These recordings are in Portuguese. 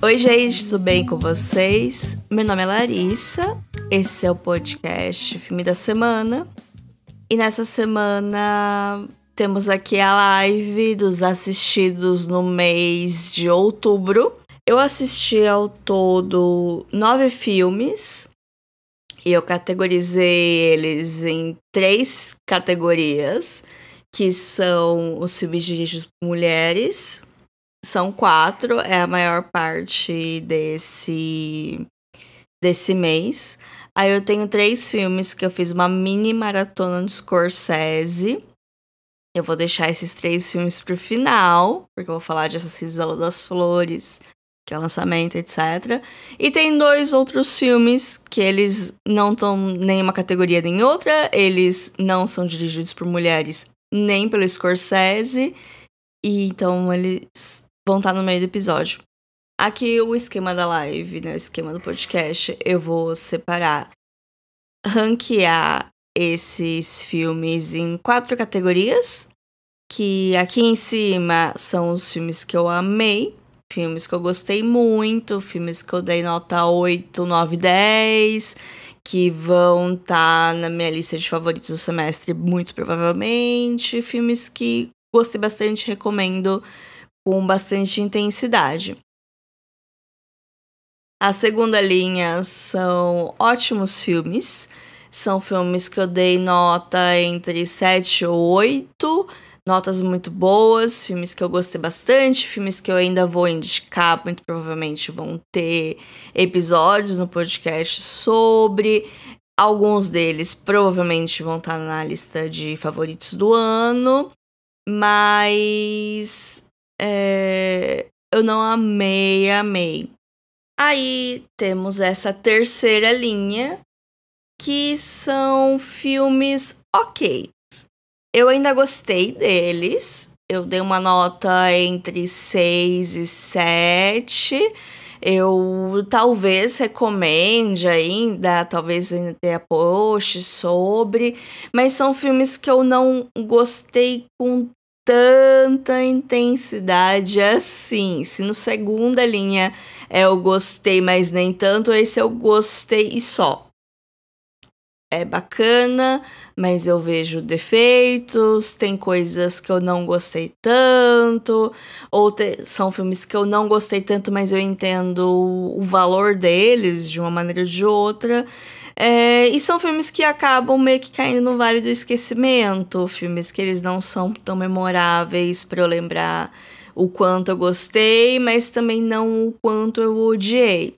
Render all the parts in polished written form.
Oi, gente, tudo bem com vocês? Meu nome é Larissa, esse é o podcast Filme da Semana. E nessa semana temos aqui a live dos assistidos no mês de outubro. Eu assisti ao todo 9 filmes e eu categorizei eles em 3 categorias, que são os filmes dirigidos por mulheres. São 4, é a maior parte desse mês. Aí eu tenho 3 filmes que eu fiz uma mini maratona de Scorsese. Eu vou deixar esses 3 filmes pro final, porque eu vou falar de Assassinos da Lua das Flores, que é o lançamento, etc. E tem 2 outros filmes que eles não estão nem uma categoria nem outra. Eles não são dirigidos por mulheres nem pelo Scorsese. E então eles vão estar no meio do episódio. Aqui o esquema da live, né, o esquema do podcast, eu vou separar, ranquear esses filmes em 4 categorias, que aqui em cima são os filmes que eu amei, filmes que eu gostei muito, filmes que eu dei nota 8, 9, 10, que vão estar na minha lista de favoritos do semestre, muito provavelmente, filmes que gostei bastante, recomendo com bastante intensidade. A segunda linha são ótimos filmes. São filmes que eu dei nota entre 7 ou 8. Notas muito boas, filmes que eu gostei bastante, filmes que eu ainda vou indicar, muito provavelmente vão ter episódios no podcast sobre. Alguns deles provavelmente vão estar na lista de favoritos do ano, mas eu não amei. Aí temos essa terceira linha, que são filmes ok. Eu ainda gostei deles. Eu dei uma nota entre 6 e 7. Eu talvez recomende ainda, talvez ainda tenha post sobre. Mas são filmes que eu não gostei com tanta intensidade assim. Se no segunda linha eu gostei, mas nem tanto, esse eu gostei e só. É bacana, mas eu vejo defeitos, tem coisas que eu não gostei tanto, são filmes que eu não gostei tanto, mas eu entendo o valor deles de uma maneira ou de outra. E são filmes que acabam meio que caindo no vale do esquecimento, filmes que eles não são tão memoráveis para eu lembrar o quanto eu gostei, mas também não o quanto eu odiei.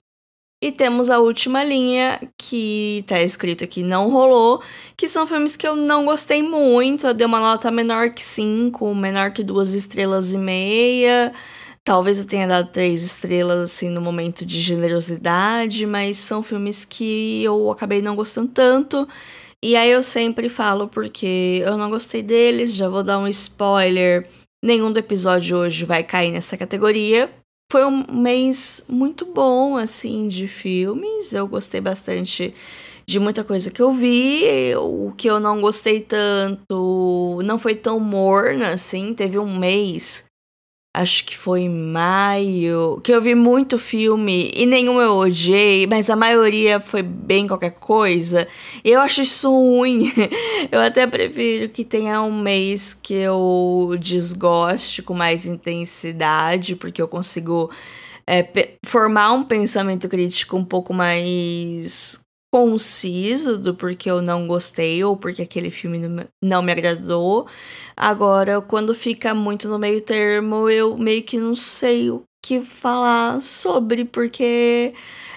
E temos a última linha, que tá escrito aqui, não rolou, que são filmes que eu não gostei muito, eu dei uma nota menor que 5, menor que 2 estrelas e meia, talvez eu tenha dado 3 estrelas, assim, no momento de generosidade, mas são filmes que eu acabei não gostando tanto, e aí eu sempre falo porque eu não gostei deles, já vou dar um spoiler, nenhum do episódio hoje vai cair nessa categoria. Foi um mês muito bom, assim, de filmes. Eu gostei bastante de muita coisa que eu vi. O que eu não gostei tanto não foi tão morna, assim. Teve um mês, acho que foi em maio, que eu vi muito filme e nenhum eu odiei, mas a maioria foi bem qualquer coisa. E eu acho isso ruim. Eu até prefiro que tenha um mês que eu desgoste com mais intensidade, porque eu consigo formar um pensamento crítico um pouco mais conciso do porquê eu não gostei ou porque aquele filme não me agradou. Agora, quando fica muito no meio termo, eu meio que não sei o que falar sobre, porque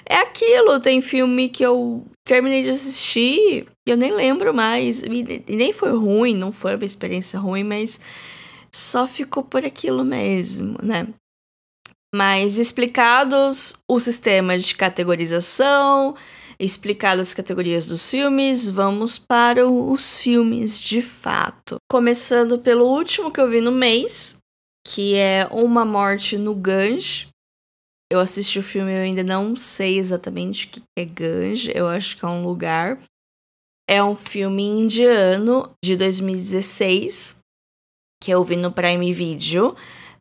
é aquilo, tem filme que eu terminei de assistir e eu nem lembro mais, e nem foi ruim, não foi uma experiência ruim, mas só ficou por aquilo mesmo, né? Mas explicados o sistema de categorização, explicadas as categorias dos filmes, vamos para os filmes de fato. Começando pelo último que eu vi no mês, que é Uma Morte no Gange. Eu assisti o filme e eu ainda não sei exatamente o que é Gange, eu acho que é um lugar. É um filme indiano de 2016, que eu vi no Prime Video.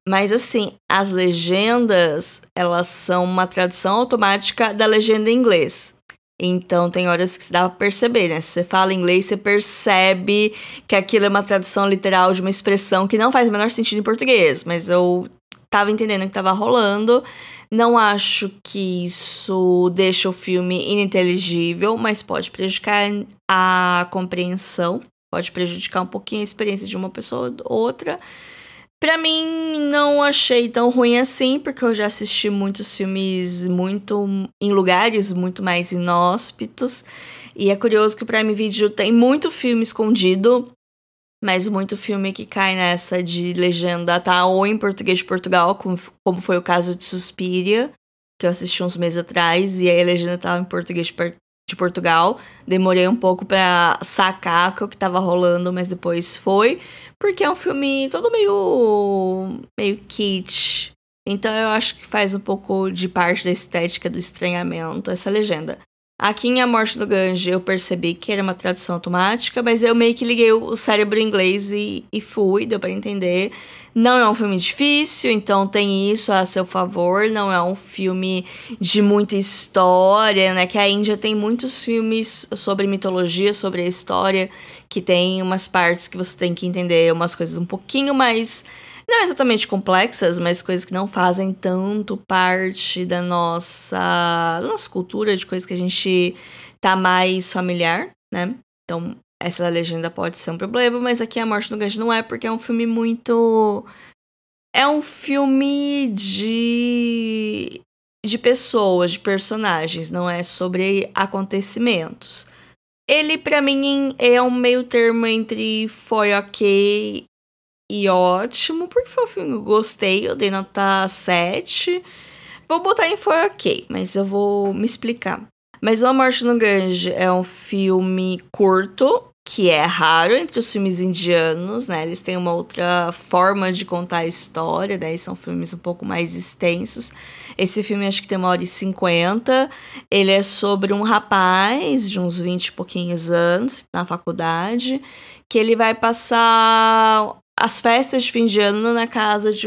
Mas assim, as legendas, elas são uma tradução automática da legenda em inglês. Então tem horas que dá pra perceber, né? Se você fala inglês, você percebe que aquilo é uma tradução literal de uma expressão que não faz o menor sentido em português. Mas eu tava entendendo o que tava rolando. Não acho que isso deixa o filme ininteligível, mas pode prejudicar a compreensão. Pode prejudicar um pouquinho a experiência de uma pessoa ou outra. Pra mim, não achei tão ruim assim, porque eu já assisti muitos filmes muito em lugares muito mais inóspitos. E é curioso que o Prime Video tem muito filme escondido, mas muito filme que cai nessa de legenda tá ou em português de Portugal, como foi o caso de Suspiria, que eu assisti uns meses atrás, e aí a legenda tava em português de Portugal. Demorei um pouco pra sacar o que tava rolando, mas depois foi. Porque é um filme todo meio kitsch. Então eu acho que faz um pouco de parte da estética do estranhamento, essa legenda. Aqui em A Morte do Ganji eu percebi que era uma tradução automática, mas eu meio que liguei o cérebro em inglês e fui, deu pra entender. Não é um filme difícil, então tem isso a seu favor. Não é um filme de muita história, né? Que a Índia tem muitos filmes sobre mitologia, sobre a história, que tem umas partes que você tem que entender umas coisas um pouquinho mais... Não exatamente complexas, mas coisas que não fazem tanto parte da nossa cultura, de coisas que a gente tá mais familiar, né? Então, essa legenda pode ser um problema, mas aqui A Morte do Ganji não é, porque é um filme muito... É um filme de pessoas, de personagens, não é sobre acontecimentos. Ele, pra mim, é um meio termo entre foi ok e ótimo, porque foi um filme que eu gostei, eu dei nota 7. Vou botar em foi ok, mas eu vou me explicar. Mas O A Morte no Ganji é um filme curto, que é raro entre os filmes indianos, né? Eles têm uma outra forma de contar a história, né? São filmes um pouco mais extensos. Esse filme acho que tem 1h50. Ele é sobre um rapaz de uns 20 e pouquinhos anos, na faculdade, que ele vai passar as festas de fim de ano na casa de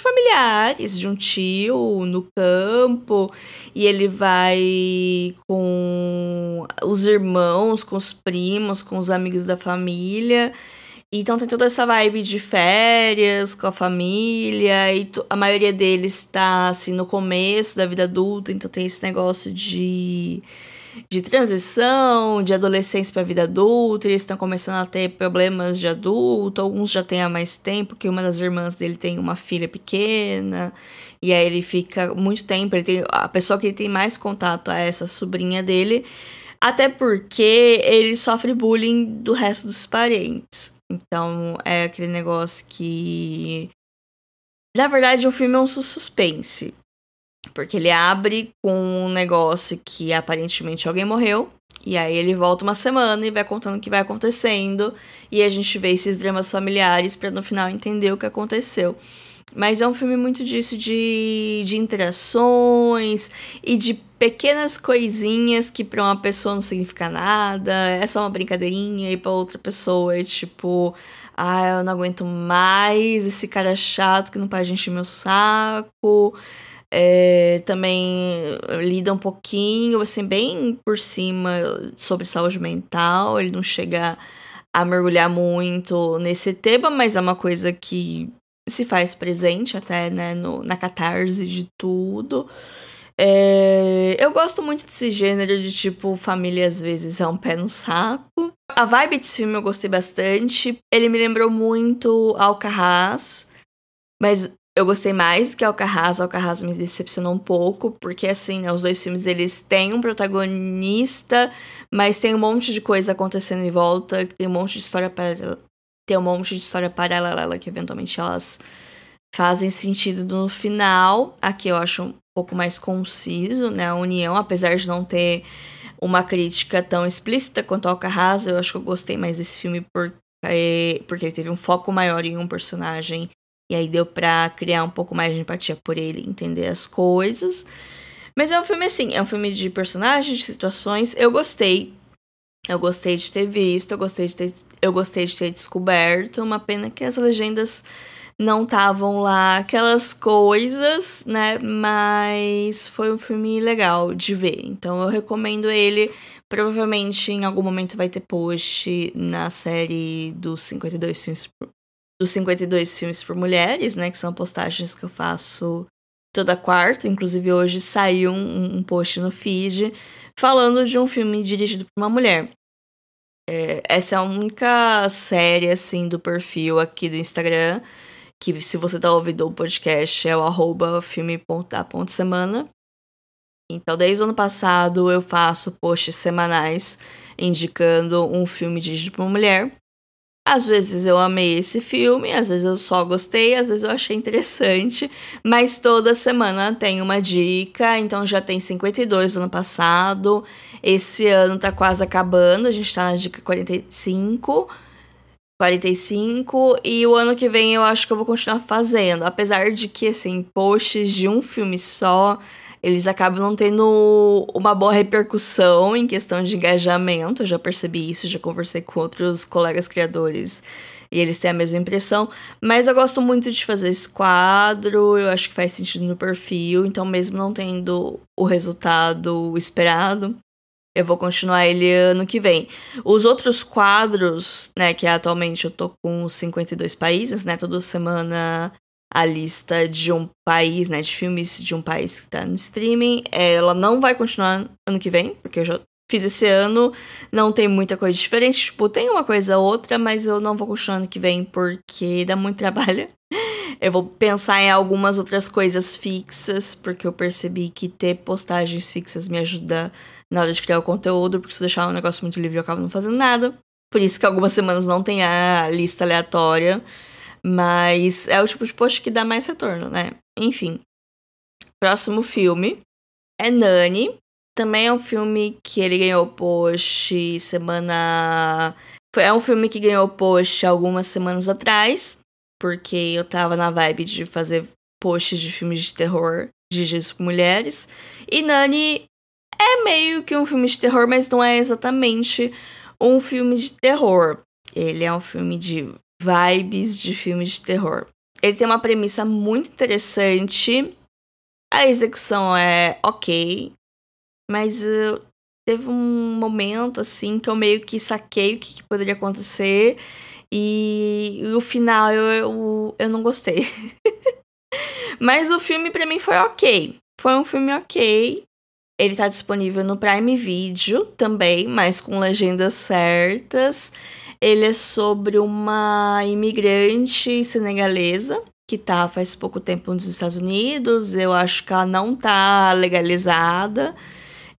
familiares, de um tio, no campo, e ele vai com os irmãos, com os primos, com os amigos da família. Então tem toda essa vibe de férias com a família, e a maioria deles tá assim no começo da vida adulta, então tem esse negócio de transição, de adolescência para vida adulta, eles estão começando a ter problemas de adulto, alguns já têm há mais tempo, que uma das irmãs dele tem uma filha pequena, e aí ele fica muito tempo, a pessoa que ele tem mais contato é essa sobrinha dele, até porque ele sofre bullying do resto dos parentes. Então é aquele negócio que... Na verdade, o filme é um suspense. Porque ele abre com um negócio que aparentemente alguém morreu. E aí ele volta uma semana e vai contando o que vai acontecendo. E a gente vê esses dramas familiares pra no final entender o que aconteceu. Mas é um filme muito disso, de interações e de pequenas coisinhas que pra uma pessoa não significa nada. É só uma brincadeirinha e pra outra pessoa é tipo... Ah, eu não aguento mais esse cara chato que não para de encher meu saco... também lida um pouquinho, assim, bem por cima sobre saúde mental. Ele não chega a mergulhar muito nesse tema, mas é uma coisa que se faz presente até, né, na catarse de tudo. Eu gosto muito desse gênero de, tipo, família às vezes é um pé no saco. A vibe desse filme eu gostei bastante. Ele me lembrou muito Alcatraz, mas eu gostei mais do que Alcatraz. Alcatraz me decepcionou um pouco, porque assim, né, os dois filmes eles têm um protagonista, mas tem um monte de coisa acontecendo em volta, tem um monte de história paralela que eventualmente elas fazem sentido no final. Aqui eu acho um pouco mais conciso, né, a união, apesar de não ter uma crítica tão explícita quanto Alcatraz. Eu acho que eu gostei mais desse filme porque ele teve um foco maior em um personagem. E aí deu pra criar um pouco mais de empatia por ele, entender as coisas. Mas é um filme assim, é um filme de personagens, de situações. Eu gostei. Eu gostei de ter visto, eu gostei de ter descoberto. Uma pena que as legendas não estavam lá aquelas coisas, né? Mas foi um filme legal de ver. Então eu recomendo ele. Provavelmente em algum momento vai ter post na série dos 52 filmes por mulheres, né? Que são postagens que eu faço toda quarta. Inclusive hoje saiu um post no feed falando de um filme dirigido por uma mulher. Essa é a única série, assim, do perfil aqui do Instagram, que se você tá ouvindo o podcast é o @filme.a.semana. Então, desde o ano passado, eu faço posts semanais indicando um filme dirigido por uma mulher. Às vezes eu amei esse filme, às vezes eu só gostei, às vezes eu achei interessante, mas toda semana tem uma dica, então já tem 52 do ano passado, esse ano tá quase acabando, a gente tá na dica 45, e o ano que vem eu acho que eu vou continuar fazendo, apesar de que, assim, posts de um filme só, eles acabam não tendo uma boa repercussão em questão de engajamento. Eu já percebi isso, já conversei com outros colegas criadores e eles têm a mesma impressão. Mas eu gosto muito de fazer esse quadro, eu acho que faz sentido no perfil, então mesmo não tendo o resultado esperado, eu vou continuar ele ano que vem. Os outros quadros, né, que atualmente eu tô com 52 países, né, toda semana a lista de um país, né, de filmes de um país que tá no streaming, ela não vai continuar ano que vem, porque eu já fiz esse ano, não tem muita coisa diferente, tipo, tem uma coisa ou outra, mas eu não vou continuar ano que vem porque dá muito trabalho. Eu vou pensar em algumas outras coisas fixas, porque eu percebi que ter postagens fixas me ajuda na hora de criar o conteúdo, porque se deixar um negócio muito livre eu acabo não fazendo nada. Por isso que algumas semanas não tem a lista aleatória. Mas é o tipo de post que dá mais retorno, né? Enfim. Próximo filme é Nani. Também é um filme que ele ganhou post semana... É um filme que ganhou post algumas semanas atrás, porque eu tava na vibe de fazer posts de filmes de terror dirigidos por mulheres. E Nani é meio que um filme de terror, mas não é exatamente um filme de terror. Ele é um filme de vibes de filme de terror. Ele tem uma premissa muito interessante. A execução é ok, mas teve um momento assim que eu meio que saquei o que poderia acontecer e o final eu não gostei. Mas o filme pra mim foi ok. Foi um filme ok. Ele tá disponível no Prime Video também, mas com legendas certas. Ele é sobre uma imigrante senegalesa que tá faz pouco tempo nos Estados Unidos. Eu acho que ela não tá legalizada.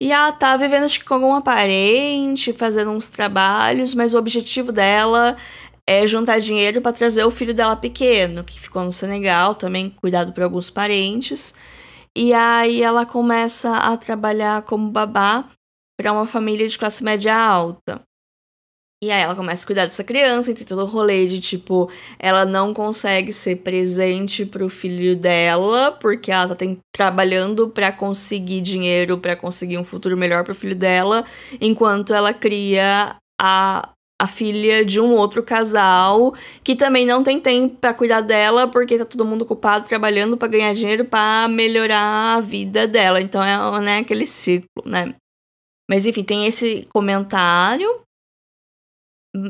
E ela tá vivendo, acho que com alguma parente, fazendo uns trabalhos, mas o objetivo dela é juntar dinheiro para trazer o filho dela pequeno, que ficou no Senegal, também cuidado por alguns parentes. E aí ela começa a trabalhar como babá para uma família de classe média alta. E aí ela começa a cuidar dessa criança e tem todo o rolê de, tipo, ela não consegue ser presente pro filho dela, porque ela tá trabalhando pra conseguir dinheiro, pra conseguir um futuro melhor pro filho dela, enquanto ela cria a filha de um outro casal que também não tem tempo pra cuidar dela, porque tá todo mundo ocupado trabalhando pra ganhar dinheiro pra melhorar a vida dela. Então é, né, aquele ciclo, né? Mas enfim, tem esse comentário.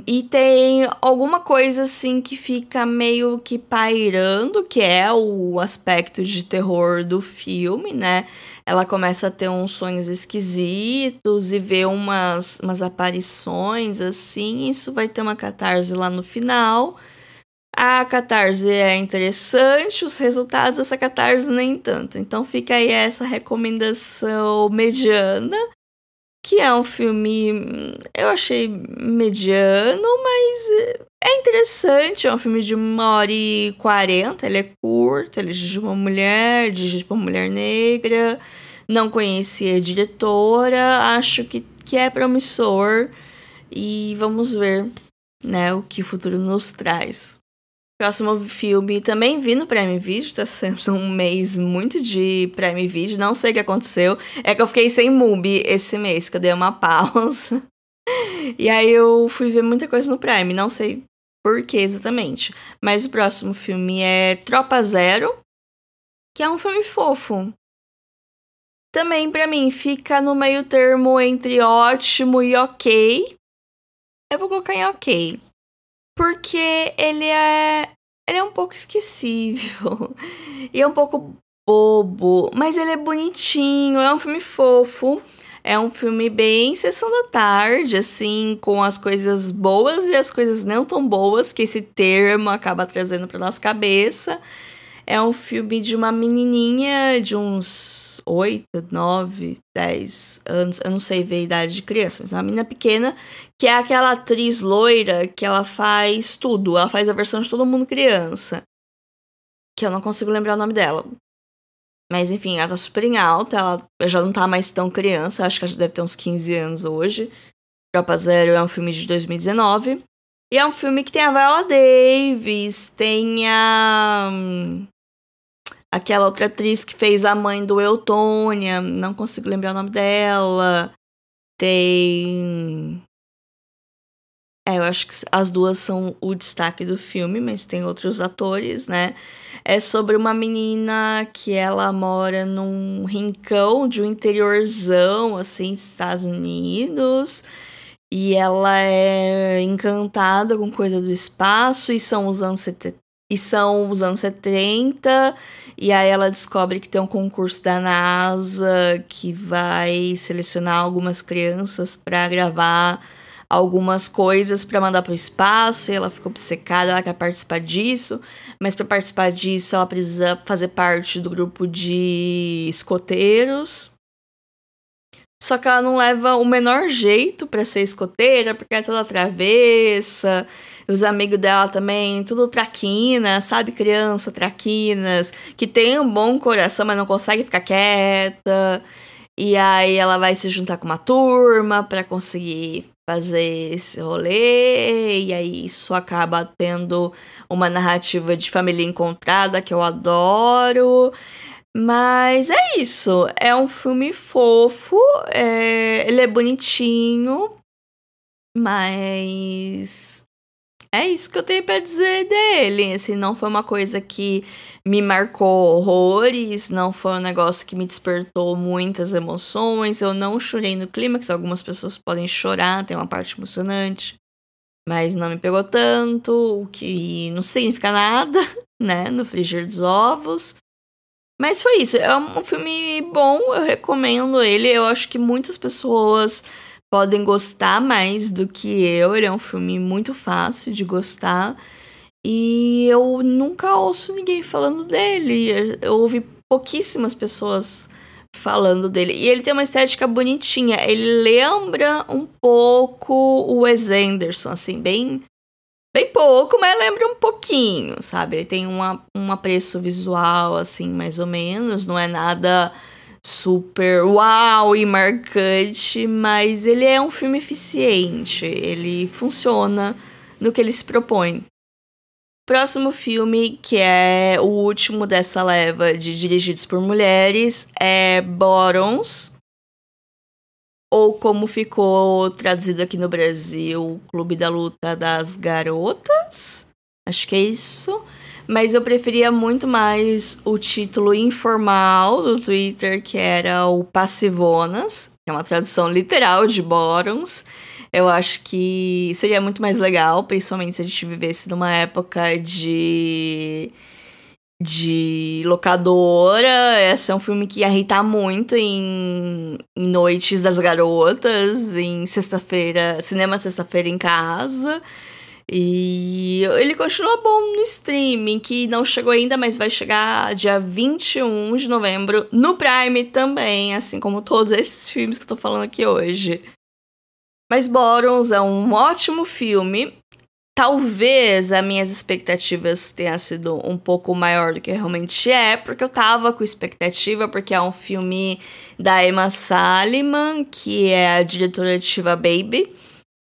E tem alguma coisa assim que fica meio que pairando, que é o aspecto de terror do filme, né? Ela começa a ter uns sonhos esquisitos e vê umas aparições assim. Isso vai ter uma catarse lá no final. A catarse é interessante, os resultados dessa catarse nem tanto. Então fica aí essa recomendação mediana. Que é um filme, eu achei mediano, mas é interessante. É um filme de 1h40, ele é curto, ele é de uma mulher, dirigido por uma mulher negra. Não conhecia a diretora, acho que é promissor. E vamos ver, né, o que o futuro nos traz. Próximo filme também vi no Prime Video, tá sendo um mês muito de Prime Video, não sei o que aconteceu. É que eu fiquei sem MUBI esse mês, que eu dei uma pausa. E aí eu fui ver muita coisa no Prime, não sei por que exatamente. Mas o próximo filme é Tropa Zero, que é um filme fofo. Também, pra mim, fica no meio termo entre ótimo e ok. Eu vou colocar em ok. Porque ele é um pouco esquecível. E é um pouco bobo. Mas ele é bonitinho. É um filme fofo. É um filme bem sessão da tarde, assim, com as coisas boas e as coisas não tão boas que esse termo acaba trazendo pra nossa cabeça. É um filme de uma menininha de uns 8, 9, 10 anos. Eu não sei ver a idade de criança, mas é uma menina pequena, que é aquela atriz loira que ela faz tudo. Ela faz a versão de Todo Mundo Criança. Que eu não consigo lembrar o nome dela. Mas enfim, ela tá super em alta. Ela já não tá mais tão criança. Acho que ela já deve ter uns 15 anos hoje. Tropa Zero é um filme de 2019. E é um filme que tem a Viola Davis, tem aquela outra atriz que fez a mãe do Eutônia, não consigo lembrar o nome dela. Tem... eu acho que as duas são o destaque do filme, mas tem outros atores, né? É sobre uma menina que ela mora num rincão de um interiorzão, assim, dos Estados Unidos. E ela é encantada com coisa do espaço, e são os anos 70, e aí ela descobre que tem um concurso da NASA que vai selecionar algumas crianças para gravar algumas coisas para mandar para o espaço, e ela fica obcecada, ela quer participar disso, mas para participar disso ela precisa fazer parte do grupo de escoteiros. Só que ela não leva o menor jeito pra ser escoteira, porque é toda travessa. Os amigos dela também, tudo traquina, sabe? Criança, traquinas, que tem um bom coração, mas não consegue ficar quieta. E aí ela vai se juntar com uma turma pra conseguir fazer esse rolê. E aí isso acaba tendo uma narrativa de família encontrada que eu adoro. Mas é isso, é um filme fofo, ele é bonitinho, mas é isso que eu tenho pra dizer dele. Assim, não foi uma coisa que me marcou horrores, não foi um negócio que me despertou muitas emoções, eu não chorei no clímax, algumas pessoas podem chorar, tem uma parte emocionante, mas não me pegou tanto, o que não significa nada, né, no frigir dos ovos. Mas foi isso, é um filme bom, eu recomendo ele. Eu acho que muitas pessoas podem gostar mais do que eu. Ele é um filme muito fácil de gostar. E eu nunca ouço ninguém falando dele. Eu ouvi pouquíssimas pessoas falando dele. E ele tem uma estética bonitinha. Ele lembra um pouco o Wes Anderson, assim, bem pouco, mas lembra um pouquinho, sabe? Ele tem um apreço visual, assim, mais ou menos. Não é nada super uau e marcante, mas ele é um filme eficiente. Ele funciona no que ele se propõe. Próximo filme, que é o último dessa leva de dirigidos por mulheres, é Bottoms. Ou como ficou traduzido aqui no Brasil, Clube da Luta das Garotas. Acho que é isso. Mas eu preferia muito mais o título informal do Twitter, que era o Passivonas, que é uma tradução literal de Bottoms. Eu acho que seria muito mais legal, principalmente se a gente vivesse numa época de locadora. Esse é um filme que ia irritar muito em noites das garotas, em sexta-feira, cinema de sexta-feira em casa. E ele continua bom no streaming, que não chegou ainda, mas vai chegar dia 21 de novembro no Prime também, assim como todos esses filmes que eu tô falando aqui hoje. Mas Bottoms é um ótimo filme. Talvez as minhas expectativas tenham sido um pouco maior do que realmente é, porque eu tava com expectativa, porque é um filme da Emma Saliman, que é a diretora de Shiva Baby,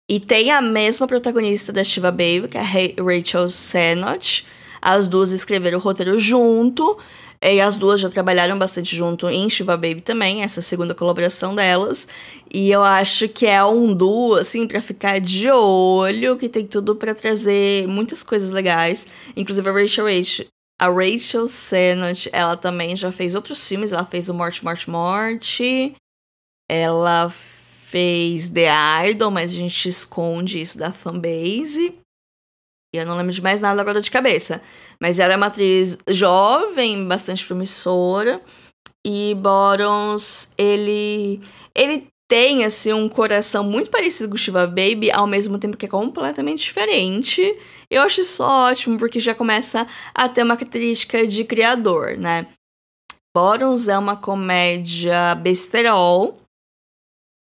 e tem a mesma protagonista da Shiva Baby, que é a Rachel Sennott. As duas escreveram o roteiro junto. E as duas já trabalharam bastante junto em Shiva Baby também, essa segunda colaboração delas. E eu acho que é um duo, assim, pra ficar de olho, que tem tudo pra trazer muitas coisas legais. Inclusive a Rachel Sennott, ela também já fez outros filmes. Ela fez o Morte, Morte, Morte. Ela fez The Idol, mas a gente esconde isso da fanbase. E eu não lembro de mais nada agora de cabeça. Mas ela é uma atriz jovem, bastante promissora. E Bottoms, ele tem, assim, um coração muito parecido com o Shiva Baby, ao mesmo tempo que é completamente diferente. Eu acho isso ótimo, porque já começa a ter uma característica de criador, né? Bottoms é uma comédia besterol,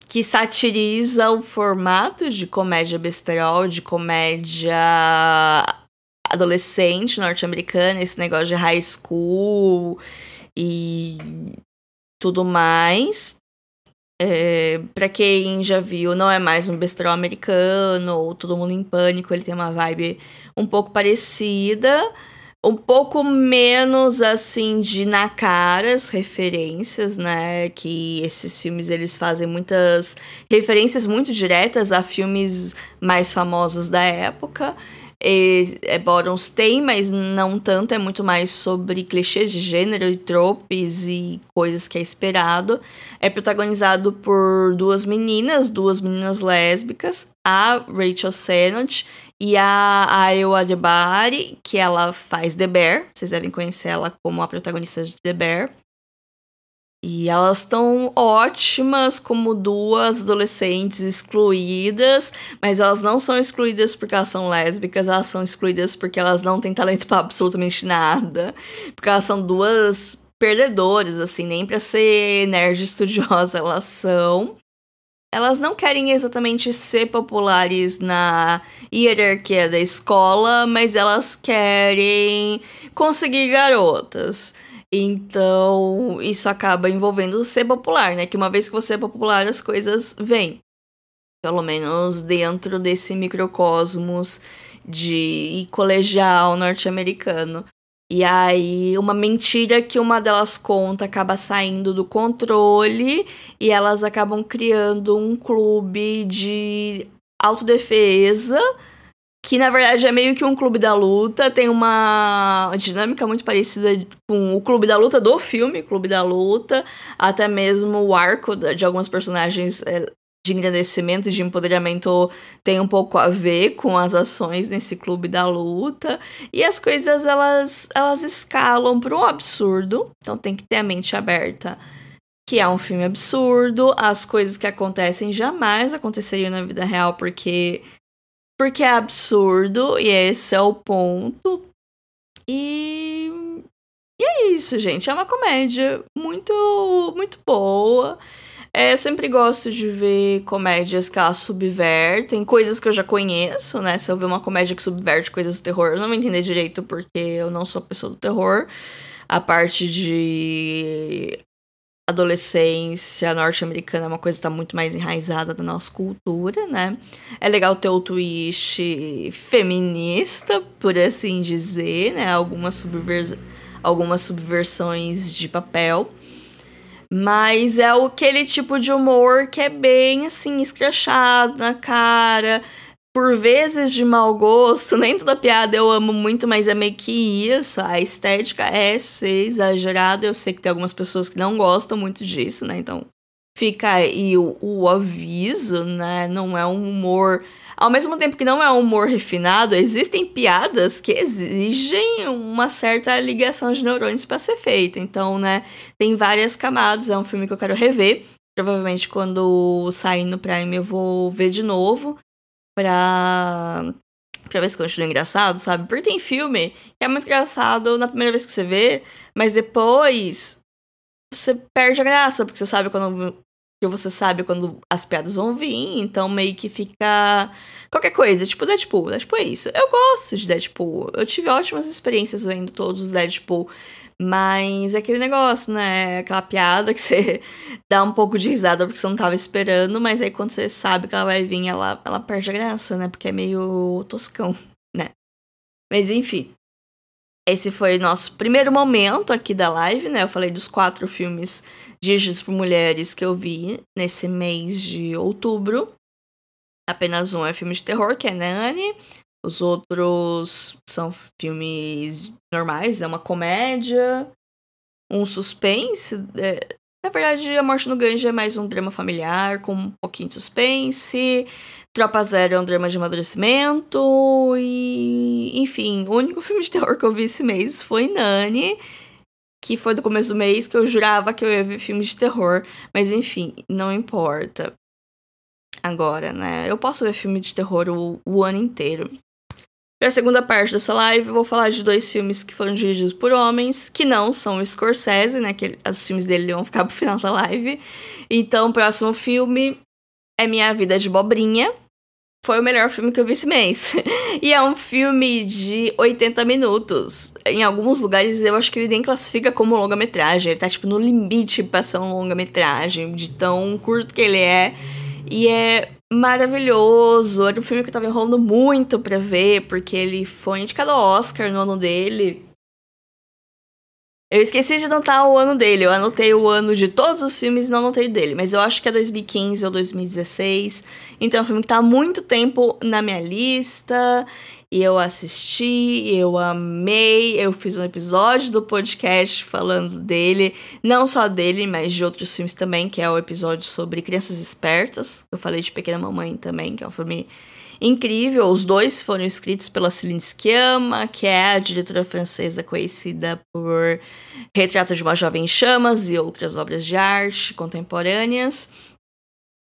que satiriza o formato de comédia besterol, de comédia adolescente norte-americana, esse negócio de high school e tudo mais. Pra quem já viu, não é mais um besterol americano ou Todo Mundo em Pânico, ele tem uma vibe um pouco parecida. Um pouco menos, assim, de na cara as referências, né? Que esses filmes, eles fazem muitas referências muito diretas a filmes mais famosos da época. Bottoms tem, mas não tanto. É muito mais sobre clichês de gênero e tropes e coisas que é esperado. É protagonizado por duas meninas lésbicas. A Rachel Sennott e a Ayo Adebari, que ela faz The Bear. Vocês devem conhecer ela como a protagonista de The Bear. E elas estão ótimas como duas adolescentes excluídas, mas elas não são excluídas porque elas são lésbicas, elas são excluídas porque elas não têm talento pra absolutamente nada. Porque elas são duas perdedoras, assim, nem pra ser nerd estudiosa elas são. Elas não querem exatamente ser populares na hierarquia da escola, mas elas querem conseguir garotas. Então, isso acaba envolvendo ser popular, né? Que uma vez que você é popular, as coisas vêm. Pelo menos dentro desse microcosmos de colegial norte-americano. E aí, uma mentira que uma delas conta acaba saindo do controle e elas acabam criando um clube de autodefesa, que na verdade é meio que um clube da luta. Tem uma dinâmica muito parecida com o clube da luta do filme, Clube da Luta. Até mesmo o arco de alguns personagens de engrandecimento, de empoderamento, tem um pouco a ver com as ações nesse clube da luta. E as coisas, elas escalam para um absurdo. Então tem que ter a mente aberta, que é um filme absurdo. As coisas que acontecem jamais aconteceriam na vida real, porque é absurdo, e esse é o ponto. E é isso, gente. É uma comédia muito, muito boa. Eu sempre gosto de ver comédias que elas subvertem coisas que eu já conheço, né? Se eu ver uma comédia que subverte coisas do terror, eu não vou entender direito, porque eu não sou pessoa do terror. A parte de adolescência norte-americana é uma coisa que tá muito mais enraizada na nossa cultura, né? É legal ter o twist feminista, por assim dizer, né? Algumas subversões de papel. Mas é aquele tipo de humor que é bem, assim, escrachado na cara, por vezes de mau gosto. Nem toda piada eu amo muito, mas é meio que isso. A estética é ser exagerada. Eu sei que tem algumas pessoas que não gostam muito disso, né? Então fica aí o aviso, né? Não é um humor... Ao mesmo tempo que não é um humor refinado, existem piadas que exigem uma certa ligação de neurônios para ser feita. Então, né, tem várias camadas. É um filme que eu quero rever. Provavelmente quando sair no Prime eu vou ver de novo pra ver se continua engraçado, sabe? Porque tem filme que é muito engraçado na primeira vez que você vê, mas depois você perde a graça, porque você sabe quando as piadas vão vir, então meio que fica qualquer coisa, tipo Deadpool. Deadpool é isso. Eu gosto de Deadpool. Eu tive ótimas experiências vendo todos os Deadpool, mas é aquele negócio, né? Aquela piada que você dá um pouco de risada porque você não tava esperando, mas aí quando você sabe que ela vai vir, ela perde a graça, né? Porque é meio toscão, né? Mas enfim. Esse foi nosso primeiro momento aqui da live, né? Eu falei dos 4 filmes dirigidos por mulheres que eu vi nesse mês de outubro. Apenas um é filme de terror, que é Nani. Os outros são filmes normais, é uma comédia, um suspense. Na verdade, A Morte no Ganges é mais um drama familiar, com um pouquinho de suspense. Tropa Zero é um drama de amadurecimento. E, enfim, o único filme de terror que eu vi esse mês foi Nani, que foi do começo do mês, que eu jurava que eu ia ver filme de terror. Mas, enfim, não importa. Agora, né? Eu posso ver filme de terror o ano inteiro. Para a segunda parte dessa live, eu vou falar de 2 filmes que foram dirigidos por homens, que não são o Scorsese, né? Que os filmes dele vão ficar pro final da live. Então, o próximo filme é Minha Vida de Bobrinha. Foi o melhor filme que eu vi esse mês. E é um filme de 80 minutos. Em alguns lugares, eu acho que ele nem classifica como longa-metragem. Ele tá, tipo, no limite pra ser um longa-metragem, de tão curto que ele é. E é maravilhoso. Era um filme que eu tava enrolando muito pra ver, porque ele foi indicado ao Oscar no ano dele. Eu esqueci de anotar o ano dele. Eu anotei o ano de todos os filmes e não anotei o dele. Mas eu acho que é 2015 ou 2016. Então é um filme que tá há muito tempo na minha lista. E eu assisti, eu amei. Eu fiz um episódio do podcast falando dele. Não só dele, mas de outros filmes também. Que é o episódio sobre Crianças Espertas. Eu falei de Pequena Mamãe também, que é um filme incrível. Os 2 foram escritos pela Céline Sciamma, que é a diretora francesa conhecida por Retrato de uma Jovem em Chamas e outras obras de arte contemporâneas.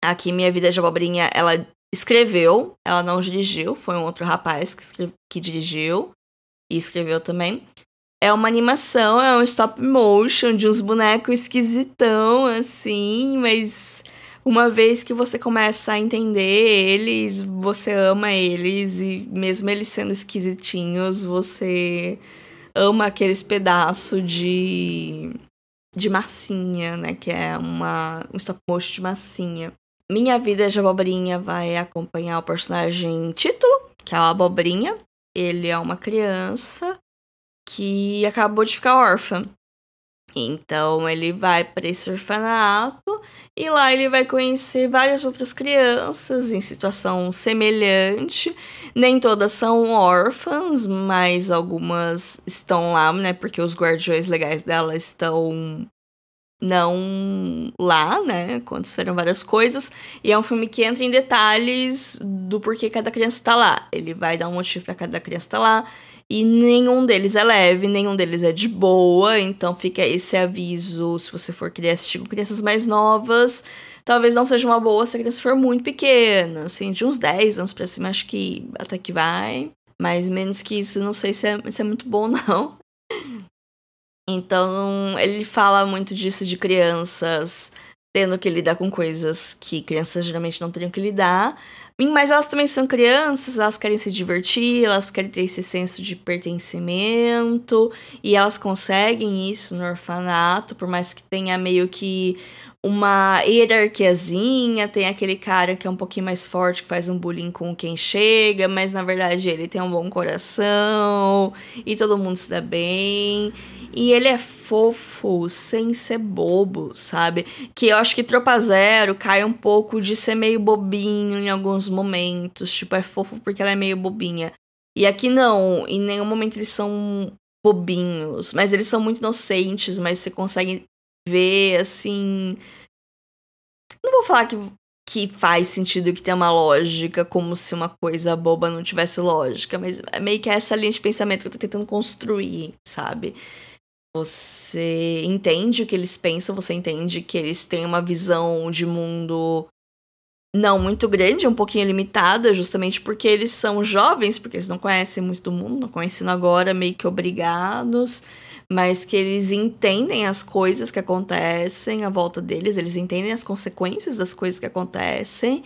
Aqui, Minha Vida de Abobrinha, ela escreveu, ela não dirigiu, foi um outro rapaz que dirigiu e escreveu também. É uma animação, é um stop motion de uns bonecos esquisitão, assim, mas uma vez que você começa a entender eles, você ama eles, e mesmo eles sendo esquisitinhos, você ama aqueles pedaços de massinha, né? Que é um stop motion de massinha. Minha Vida de Abobrinha vai acompanhar o personagem título, que é a Abobrinha. Ele é uma criança que acabou de ficar órfã. Então ele vai para esse orfanato e lá ele vai conhecer várias outras crianças em situação semelhante. Nem todas são órfãs, mas algumas estão lá, né? Porque os guardiões legais dela estão não lá, né? Aconteceram várias coisas. E é um filme que entra em detalhes do porquê cada criança tá lá. Ele vai dar um motivo para cada criança estar lá. E nenhum deles é leve, nenhum deles é de boa. Então fica esse aviso, se você for querer assistir com crianças mais novas, talvez não seja uma boa se a criança for muito pequena. Assim, de uns 10 anos pra cima, acho que até que vai. Mas menos que isso, não sei se é muito bom, não. Então, ele fala muito disso de crianças tendo que lidar com coisas que crianças geralmente não teriam que lidar. Mas elas também são crianças, elas querem se divertir, elas querem ter esse senso de pertencimento. E elas conseguem isso no orfanato, por mais que tenha meio que uma hierarquiazinha. Tem aquele cara que é um pouquinho mais forte, que faz um bullying com quem chega, mas na verdade ele tem um bom coração e todo mundo se dá bem. E ele é fofo, sem ser bobo, sabe? Que eu acho que Tropa Zero cai um pouco de ser meio bobinho em alguns momentos. Tipo, é fofo porque ela é meio bobinha. E aqui não, em nenhum momento eles são bobinhos. Mas eles são muito inocentes, mas você consegue ver, assim... Não vou falar que faz sentido e que tem uma lógica, como se uma coisa boba não tivesse lógica. Mas é meio que essa linha de pensamento que eu tô tentando construir, sabe? Você entende o que eles pensam, você entende que eles têm uma visão de mundo não muito grande, um pouquinho limitada, justamente porque eles são jovens, porque eles não conhecem muito do mundo, não conhecendo agora, meio que obrigados, mas que eles entendem as coisas que acontecem à volta deles, eles entendem as consequências das coisas que acontecem,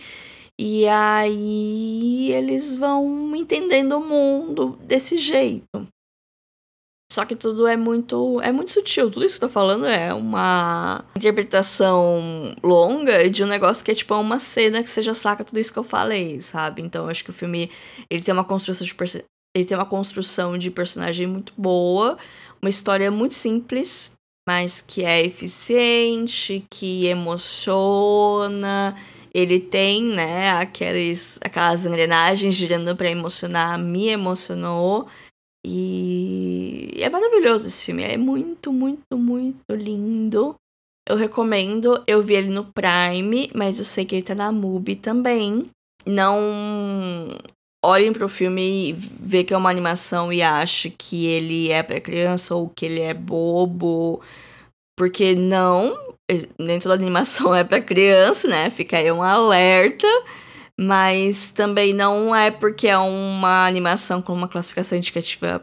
e aí eles vão entendendo o mundo desse jeito. Só que tudo é muito sutil. Tudo isso que eu tô falando é uma interpretação longa de um negócio que é tipo uma cena que você já saca tudo isso que eu falei, sabe? Então eu acho que o filme ele tem uma construção Ele tem uma construção de personagem muito boa, uma história muito simples, mas que é eficiente, que emociona. Ele tem, né, aquelas engrenagens girando pra emocionar, me emocionou. E é maravilhoso esse filme, é muito, muito, muito lindo. Eu recomendo, eu vi ele no Prime, mas eu sei que ele tá na Mubi também. Não olhem pro filme e vê que é uma animação e ache que ele é pra criança ou que ele é bobo, porque não, nem toda animação é pra criança, né? Fica aí um alerta, mas também não é porque é uma animação com uma classificação indicativa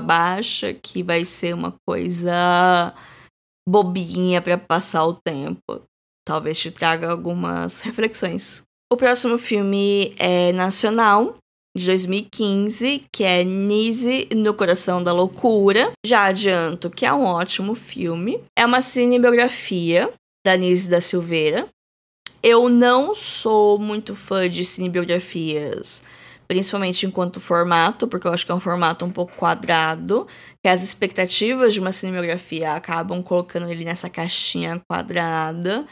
baixa que vai ser uma coisa bobinha pra passar o tempo. Talvez te traga algumas reflexões. O próximo filme é nacional, de 2015, que é Nise no Coração da Loucura. Já adianto que é um ótimo filme. É uma cinebiografia da Nise da Silveira. Eu não sou muito fã de cinebiografias, principalmente enquanto formato, porque eu acho que é um formato um pouco quadrado, que as expectativas de uma cinebiografia acabam colocando ele nessa caixinha quadrada.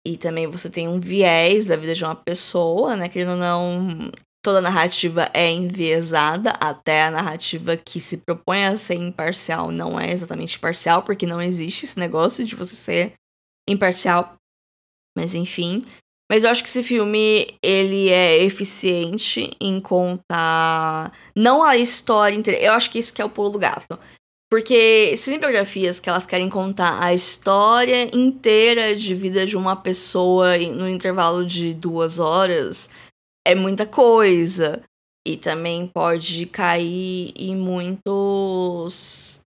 E também você tem um viés da vida de uma pessoa, né? Querendo ou não, toda narrativa é enviesada, até a narrativa que se propõe a ser imparcial não é exatamente imparcial, porque não existe esse negócio de você ser imparcial. Mas enfim. Mas eu acho que esse filme, ele é eficiente em contar não a história inteira. Eu acho que isso que é o pulo do gato. Porque cinebiografias que elas querem contar a história inteira de vida de uma pessoa no intervalo de 2 horas é muita coisa. E também pode cair em muitas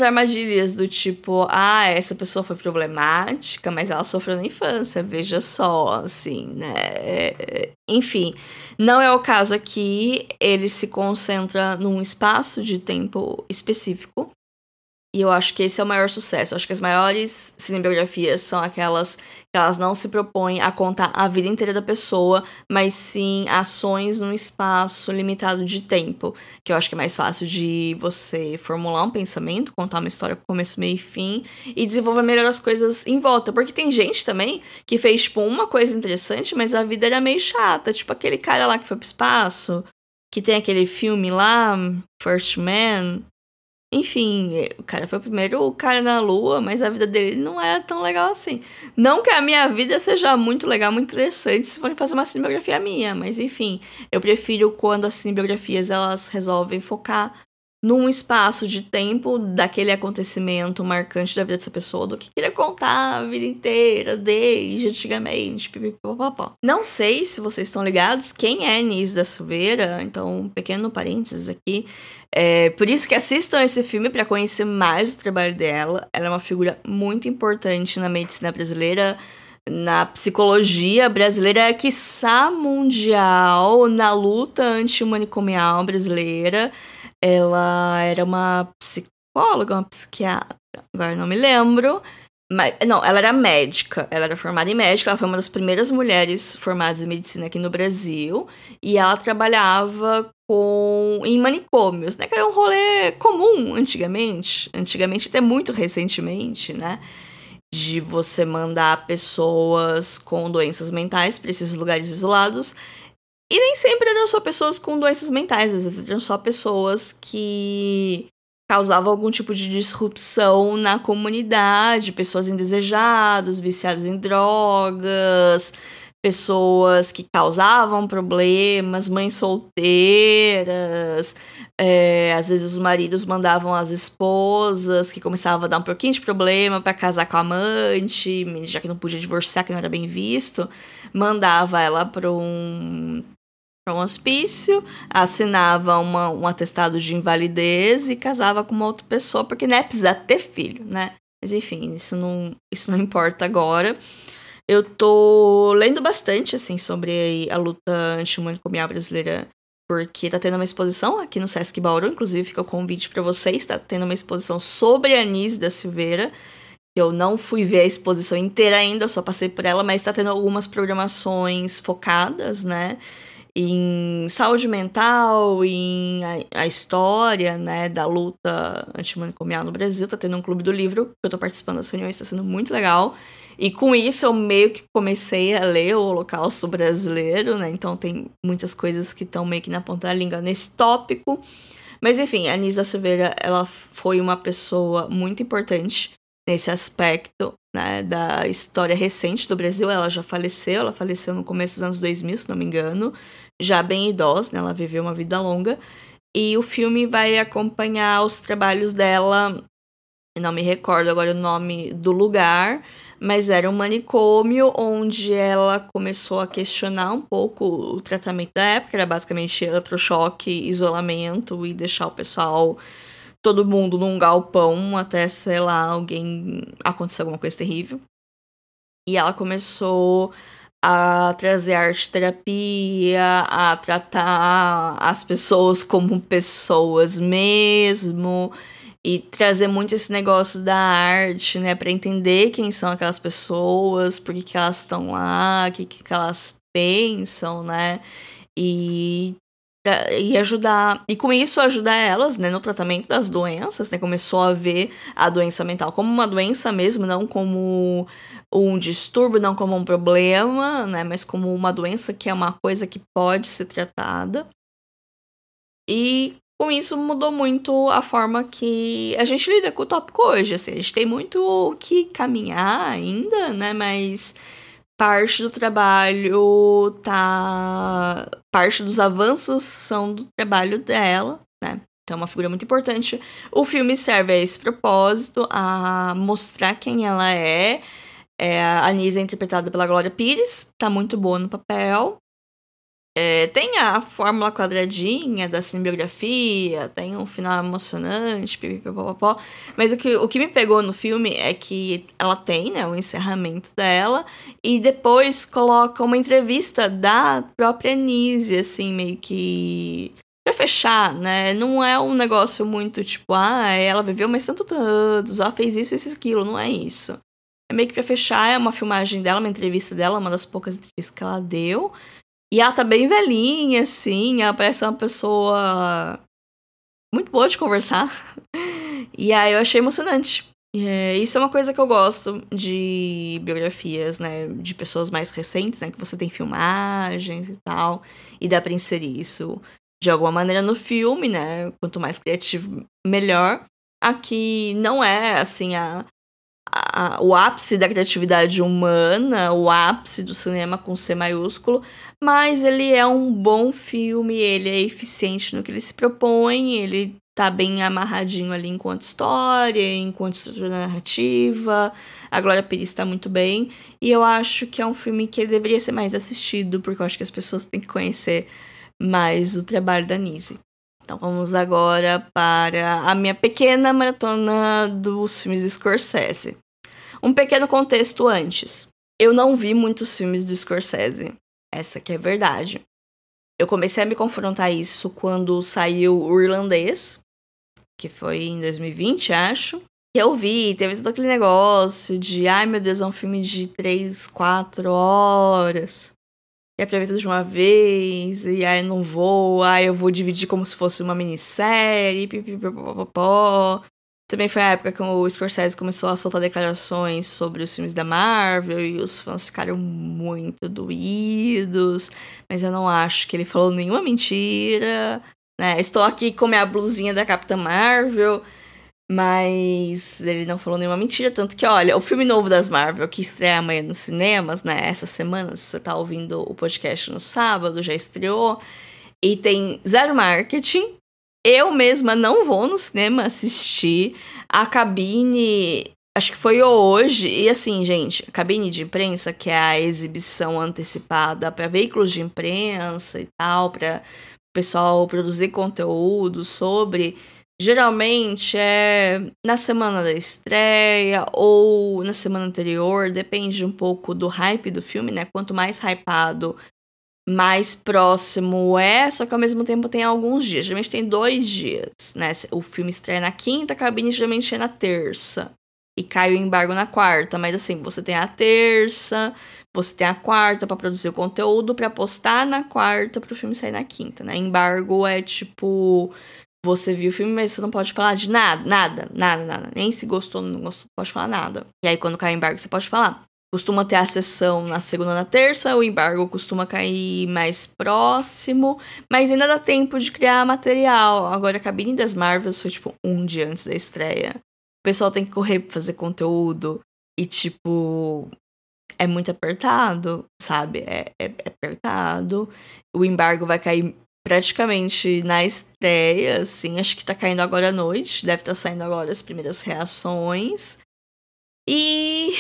armadilhas do tipo, essa pessoa foi problemática, mas ela sofreu na infância, veja só, assim, né? Enfim, não é o caso aqui, ele se concentra num espaço de tempo específico. E eu acho que esse é o maior sucesso. Eu acho que as maiores cinebiografias são aquelas que elas não se propõem a contar a vida inteira da pessoa, mas sim ações num espaço limitado de tempo. Que eu acho que é mais fácil de você formular um pensamento, contar uma história com começo, meio e fim, e desenvolver melhor as coisas em volta. Porque tem gente também que fez, tipo, uma coisa interessante, mas a vida era meio chata. Tipo, aquele cara lá que foi pro espaço, que tem aquele filme lá, First Man. Enfim, o cara foi o primeiro cara na Lua, mas a vida dele não era tão legal assim. Não que a minha vida seja muito legal, muito interessante, se for fazer uma cinebiografia minha, mas enfim, eu prefiro quando as cinebiografias elas resolvem focar num espaço de tempo daquele acontecimento marcante da vida dessa pessoa do que querer contar a vida inteira, desde antigamente, pipipipopopó. Não sei se vocês estão ligados quem é Nise da Silveira, então um pequeno parênteses aqui. Por isso que assistam esse filme para conhecer mais o trabalho dela. Ela é uma figura muito importante na medicina brasileira, na psicologia brasileira, quiçá mundial, na luta antimanicomial brasileira. Ela era uma psicóloga, uma psiquiatra, agora não me lembro. Mas, não, ela era médica, ela era formada em médica, ela foi uma das primeiras mulheres formadas em medicina aqui no Brasil. E ela trabalhava em manicômios, né? Que era um rolê comum antigamente. Antigamente, até muito recentemente, né? De você mandar pessoas com doenças mentais para esses lugares isolados. E nem sempre eram só pessoas com doenças mentais, às vezes eram só pessoas que causavam algum tipo de disrupção na comunidade, pessoas indesejadas, viciadas em drogas, pessoas que causavam problemas, mães solteiras. Às vezes os maridos mandavam as esposas que começavam a dar um pouquinho de problema para casar com a amante, já que não podia divorciar, que não era bem visto, mandava ela para um hospício, assinava um atestado de invalidez e casava com uma outra pessoa, porque, né, precisa ter filho, né? Mas, enfim, isso não importa agora. Eu tô lendo bastante, assim, sobre a luta antimanicomial brasileira, porque tá tendo uma exposição aqui no Sesc Bauru, inclusive fica o convite pra vocês, tá tendo uma exposição sobre a Nise da Silveira. Eu não fui ver a exposição inteira ainda, eu só passei por ela, mas tá tendo algumas programações focadas, né? em saúde mental, em a história, né, da luta antimanicomial no Brasil. Tá tendo um clube do livro, que eu tô participando das reuniões, tá sendo muito legal. E com isso eu meio que comecei a ler o Holocausto Brasileiro, né, então tem muitas coisas que estão meio que na ponta da língua nesse tópico. Mas enfim, a Anísia Silveira, ela foi uma pessoa muito importante nesse aspecto, né, da história recente do Brasil. Ela faleceu no começo dos anos 2000, se não me engano, já bem idosa, né, ela viveu uma vida longa. E o filme vai acompanhar os trabalhos dela, eu não me recordo agora o nome do lugar, mas era um manicômio onde ela começou a questionar um pouco o tratamento da época, era basicamente eletrochoque, isolamento e deixar o pessoal, todo mundo num galpão até, sei lá, alguém acontecer alguma coisa terrível. E ela começou a trazer arte-terapia, a tratar as pessoas como pessoas mesmo, e trazer muito esse negócio da arte, né, pra entender quem são aquelas pessoas, por que elas estão lá, o que elas pensam, né, e ajudar, e com isso ajudar elas, né, no tratamento das doenças, né, começou a ver a doença mental como uma doença mesmo, não como um distúrbio, não como um problema, né, mas como uma doença que é uma coisa que pode ser tratada. E com isso mudou muito a forma que a gente lida com o tópico hoje, assim, a gente tem muito o que caminhar ainda, né, mas parte do trabalho parte dos avanços são do trabalho dela, né? Então é uma figura muito importante. O filme serve a esse propósito, a mostrar quem ela é. A Anísia é interpretada pela Glória Pires, tá muito boa no papel. Tem a fórmula quadradinha da cinebiografia, tem um final emocionante, pipipipopopó. Mas o que me pegou no filme é que ela tem, né, o encerramento dela, e depois coloca uma entrevista da própria Anísia, assim, meio que pra fechar, né? Não é um negócio muito tipo, ela viveu mais tantos anos, ela fez isso, isso e aquilo, não é isso. É meio que pra fechar, é uma filmagem dela, uma entrevista dela, uma das poucas entrevistas que ela deu. E ela tá bem velhinha, assim, ela parece uma pessoa muito boa de conversar. E aí eu achei emocionante. Isso é uma coisa que eu gosto de biografias, né, de pessoas mais recentes, né, que você tem filmagens e tal, e dá pra inserir isso de alguma maneira no filme, né, quanto mais criativo, melhor. Aqui não é, assim, o ápice da criatividade humana, o ápice do cinema com C maiúsculo, mas ele é um bom filme, ele é eficiente no que ele se propõe, ele tá bem amarradinho ali enquanto história, enquanto estrutura narrativa, a Glória Pires tá muito bem, e eu acho que é um filme que ele deveria ser mais assistido, porque eu acho que as pessoas têm que conhecer mais o trabalho da Anísia. Então vamos agora para a minha pequena maratona dos filmes de Scorsese. Um pequeno contexto antes. Eu não vi muitos filmes do Scorsese. Essa que é a verdade. Eu comecei a me confrontar isso quando saiu o Irlandês, que foi em 2020, acho. Que eu vi, teve todo aquele negócio de, ai meu Deus, é um filme de 3, 4 horas. E é pra ver tudo de uma vez, e aí não vou, aí eu vou dividir como se fosse uma minissérie, pipipipopopó. Também foi a época que o Scorsese começou a soltar declarações sobre os filmes da Marvel, e os fãs ficaram muito doídos, mas eu não acho que ele falou nenhuma mentira, né? Estou aqui com minha blusinha da Capitã Marvel, mas ele não falou nenhuma mentira, tanto que, olha, o filme novo das Marvel, que estreia amanhã nos cinemas, né, essa semana, se você tá ouvindo o podcast no sábado, já estreou, e tem zero marketing. Eu mesma não vou no cinema assistir. A cabine, acho que foi hoje, e assim, gente, a cabine de imprensa, que é a exibição antecipada para veículos de imprensa e tal, para o pessoal produzir conteúdo sobre... Geralmente é na semana da estreia ou na semana anterior, depende um pouco do hype do filme, né? Quanto mais hypado, mais próximo só que ao mesmo tempo tem alguns dias. Geralmente tem 2 dias, né? O filme estreia na quinta, a cabine geralmente é na terça. e cai o embargo na quarta. Mas assim, você tem a terça, você tem a quarta pra produzir o conteúdo pra postar na quarta pro filme sair na quinta, né? Embargo é tipo, você viu o filme, mas você não pode falar de nada. Nem se gostou ou não gostou, não pode falar nada. E aí quando cai o embargo, você pode falar. Costuma ter a sessão na segunda ou na terça, o embargo costuma cair mais próximo, mas ainda dá tempo de criar material. Agora, a cabine das Marvels foi, tipo, um dia antes da estreia. O pessoal tem que correr pra fazer conteúdo e, tipo, é muito apertado, sabe? É apertado. O embargo vai cair praticamente na estreia, assim. Acho que tá caindo agora à noite, deve estar saindo agora as primeiras reações. E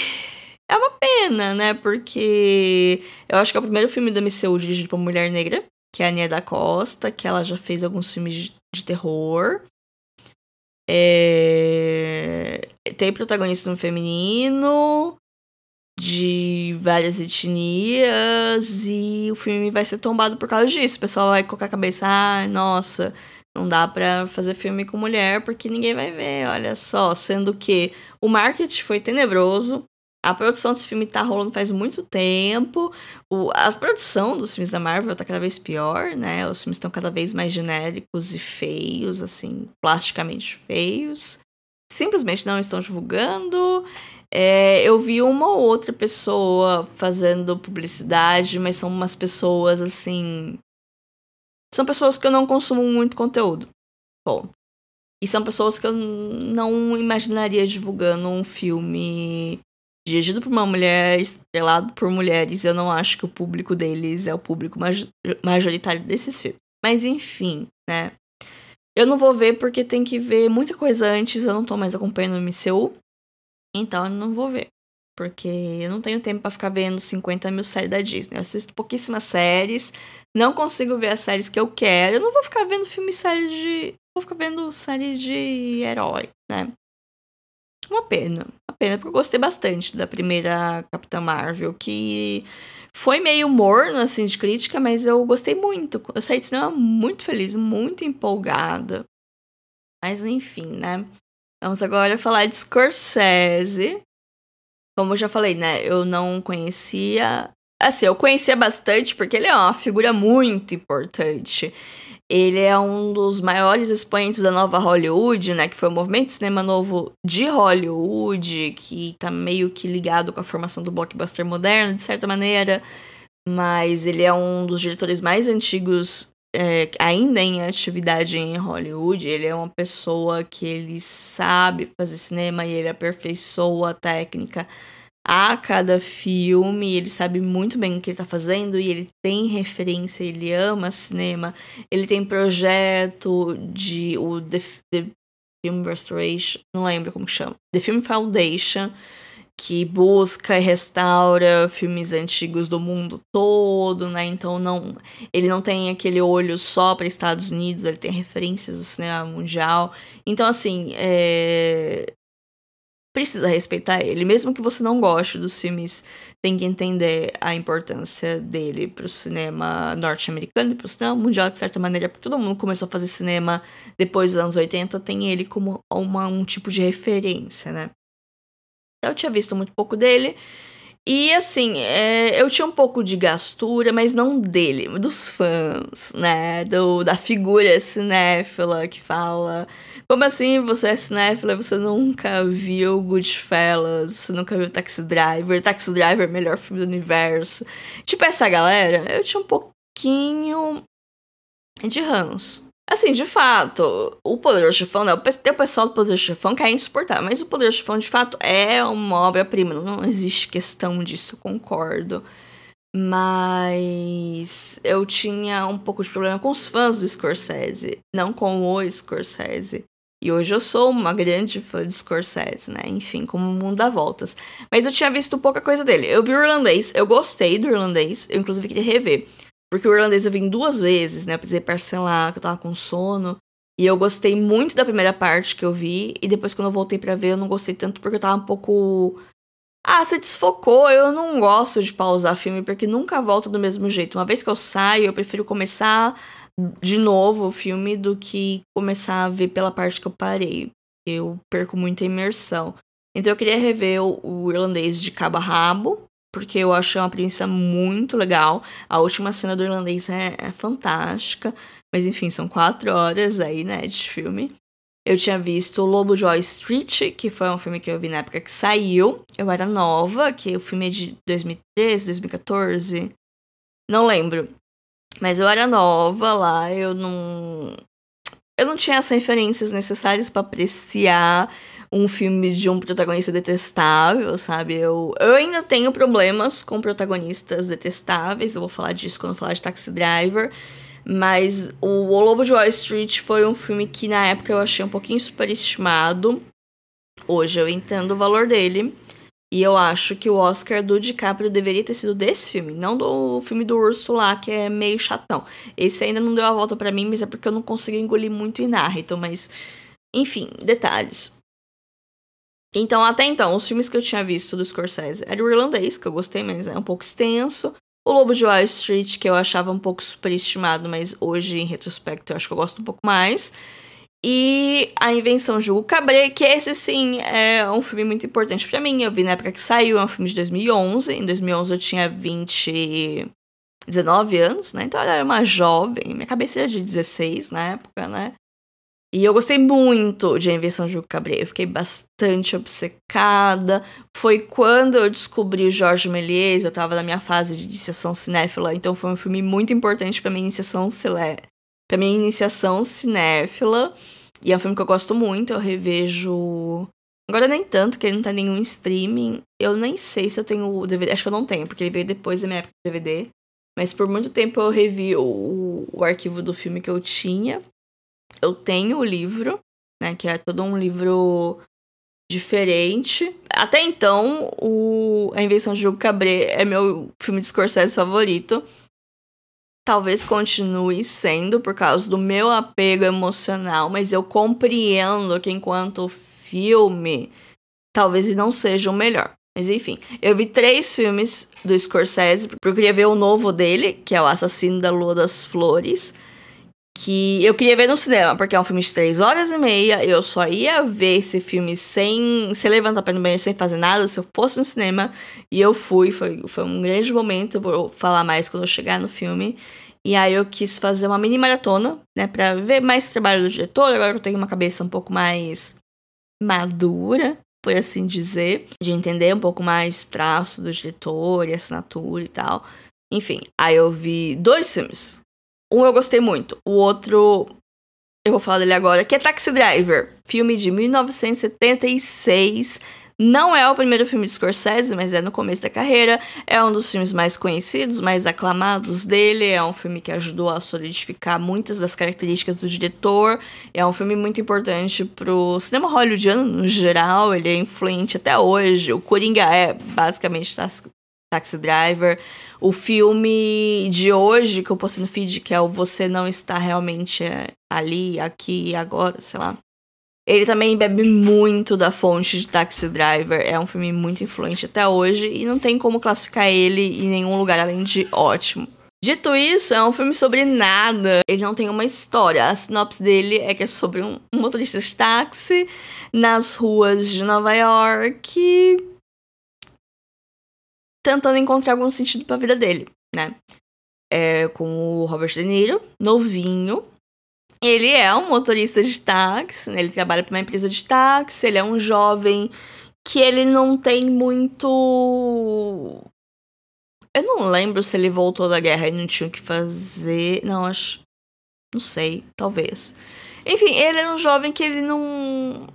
é uma pena, né? Porque eu acho que é o primeiro filme do MCU dirigido por uma mulher negra, que é a Nia da Costa, que ela já fez alguns filmes de terror. Tem protagonista feminino, de várias etnias, e o filme vai ser tombado por causa disso. O pessoal vai colocar a cabeça, nossa, não dá pra fazer filme com mulher porque ninguém vai ver, olha só. Sendo que o marketing foi tenebroso, a produção desse filme tá rolando faz muito tempo, a produção dos filmes da Marvel tá cada vez pior, né? Os filmes estão cada vez mais genéricos e feios, assim, plasticamente feios. Simplesmente não estão divulgando. Eu vi uma ou outra pessoa fazendo publicidade, mas são umas pessoas, assim... São pessoas que eu não consumo muito conteúdo. Bom. E são pessoas que eu não imaginaria divulgando um filme dirigido por uma mulher, estrelado por mulheres. Eu não acho que o público deles é o público majoritário desse filme. Mas enfim, né? Eu não vou ver porque tem que ver muita coisa antes. Eu não tô mais acompanhando o MCU. Então eu não vou ver. Porque eu não tenho tempo pra ficar vendo 50 mil séries da Disney. Eu assisto pouquíssimas séries. Não consigo ver as séries que eu quero. Eu não vou ficar vendo filme e série de... Vou ficar vendo série de herói, né? Uma pena, porque eu gostei bastante da primeira Capitã Marvel, que foi meio morno, assim, de crítica, mas eu gostei muito. Eu saí de cinema muito feliz, muito empolgada. Mas enfim, né? Vamos agora falar de Scorsese. Como eu já falei, né? Eu não conhecia... Assim, eu conhecia bastante porque ele é uma figura muito importante. Ele é um dos maiores expoentes da nova Hollywood, né? Que foi o movimento de cinema novo de Hollywood, que tá meio que ligado com a formação do blockbuster moderno, de certa maneira. Mas ele é um dos diretores mais antigos, ainda em atividade em Hollywood. Ele é uma pessoa que ele sabe fazer cinema e ele aperfeiçoa a técnica a cada filme, ele sabe muito bem o que ele tá fazendo e ele tem referência, ele ama cinema, ele tem projeto de The Film Restoration, não lembro como chama, The Film Foundation, que busca e restaura filmes antigos do mundo todo, né? Então ele não tem aquele olho só para Estados Unidos, ele tem referências do cinema mundial. Então, assim, precisa respeitar ele. Mesmo que você não goste dos filmes, tem que entender a importância dele pro cinema norte-americano e pro cinema mundial, de certa maneira, porque todo mundo começou a fazer cinema depois dos anos 80, tem ele como um tipo de referência, né? Eu tinha visto muito pouco dele. E, assim, eu tinha um pouco de gastura, mas não dele, dos fãs, né? Da figura cinéfila que fala... Como assim você é cinéfila e você nunca viu Goodfellas? Você nunca viu Taxi Driver? Taxi Driver, melhor filme do universo. Tipo, essa galera, eu tinha um pouquinho de ranço. Assim, de fato, o Poderoso Chefão, né? Tem o pessoal do Poderoso Chefão que é insuportável, mas o Poderoso Chefão, de fato, é uma obra-prima. Não existe questão disso, concordo. Mas eu tinha um pouco de problema com os fãs do Scorsese, não com o Scorsese. E hoje eu sou uma grande fã de Scorsese, né? Enfim, como o mundo dá voltas. Mas eu tinha visto pouca coisa dele. Eu vi o Irlandês, eu gostei do Irlandês, eu inclusive queria rever. Porque o Irlandês eu vi 2 vezes, né? Eu precisei parcelar, que eu tava com sono. E eu gostei muito da primeira parte que eu vi. E depois, quando eu voltei pra ver, eu não gostei tanto porque eu tava um pouco... você desfocou. Eu não gosto de pausar filme porque nunca volta do mesmo jeito. Uma vez que eu saio, eu prefiro começar de novo o filme do que começar a ver pela parte que eu parei. Eu perco muita imersão. Então eu queria rever o Irlandês de cabo a rabo, porque eu achei uma premissa muito legal. A última cena do Irlandês é fantástica. Mas enfim, são 4 horas aí, né, de filme. Eu tinha visto Lobo de Wall Street, que foi um filme que eu vi na época que saiu. Eu era nova, que o filme é de 2013, 2014. Não lembro. Mas eu era nova lá, eu não tinha as referências necessárias pra apreciar um filme de um protagonista detestável, sabe? Eu ainda tenho problemas com protagonistas detestáveis, eu vou falar disso quando eu falar de Taxi Driver. Mas o Lobo de Wall Street foi um filme que na época eu achei um pouquinho superestimado. Hoje eu entendo o valor dele. E eu acho que o Oscar do DiCaprio deveria ter sido desse filme, não do filme do urso lá, que é meio chatão. Esse ainda não deu a volta pra mim, mas é porque eu não consegui engolir muito Inárritu, mas... Enfim, detalhes. Então, até então, os filmes que eu tinha visto do Scorsese era o Irlandês, que eu gostei, mas é um pouco extenso. O Lobo de Wall Street, que eu achava um pouco superestimado, mas hoje, em retrospecto, eu acho que eu gosto um pouco mais. E A Invenção de Hugo Cabret, que esse sim é um filme muito importante pra mim. Eu vi na época que saiu, é um filme de 2011. Em 2011 eu tinha 19 anos, né? Então eu era uma jovem, minha cabeça era de 16 na época, né? E eu gostei muito de A Invenção de Hugo Cabret. Eu fiquei bastante obcecada. Foi quando eu descobri o Jorge Méliès. Eu tava na minha fase de iniciação cinéfila. Então foi um filme muito importante pra minha iniciação cinéfila. E é um filme que eu gosto muito. Eu revejo... Agora nem tanto, que ele não tá em nenhum streaming. Eu nem sei se eu tenho o DVD. Acho que eu não tenho, porque ele veio depois da minha época de DVD. Mas por muito tempo eu revi o arquivo do filme que eu tinha. Eu tenho o livro, né, que é todo um livro diferente. Até então, A Invenção de Hugo Cabret é meu filme de Scorsese favorito. Talvez continue sendo por causa do meu apego emocional, mas eu compreendo que enquanto filme, talvez não seja o melhor. Mas enfim, eu vi 3 filmes do Scorsese, porque eu queria ver o novo dele, que é O Assassino da Lua das Flores, que eu queria ver no cinema, porque é um filme de 3 horas e meia, eu só ia ver esse filme sem levantar pé no banheiro, sem fazer nada, se eu fosse no cinema, e eu fui, foi um grande momento, eu vou falar mais quando eu chegar no filme, e aí eu quis fazer uma mini maratona, né, pra ver mais trabalho do diretor, agora eu tenho uma cabeça um pouco mais madura, por assim dizer, de entender um pouco mais traço do diretor e assinatura e tal, enfim, aí eu vi 2 filmes. Um eu gostei muito, o outro eu vou falar dele agora, que é Taxi Driver, filme de 1976. Não é o primeiro filme de Scorsese, mas é no começo da carreira. É um dos filmes mais conhecidos, mais aclamados dele. É um filme que ajudou a solidificar muitas das características do diretor. É um filme muito importante pro cinema hollywoodiano no geral. Ele é influente até hoje. O Coringa é basicamente Taxi Driver. O filme de hoje que eu postei no feed, que é o Você Não Está Realmente Ali, Aqui e Agora, sei lá. Ele também bebe muito da fonte de Taxi Driver. É um filme muito influente até hoje e não tem como classificar ele em nenhum lugar além de ótimo. Dito isso, é um filme sobre nada. Ele não tem uma história. A sinopse dele é que é sobre um motorista de táxi nas ruas de Nova York tentando encontrar algum sentido pra vida dele, né? É com o Robert De Niro, novinho. Ele é um motorista de táxi, né? Ele trabalha para uma empresa de táxi, ele é um jovem que ele não tem muito... Eu não lembro se ele voltou da guerra e não tinha o que fazer. Não, acho... Não sei, talvez. Enfim, ele é um jovem que ele não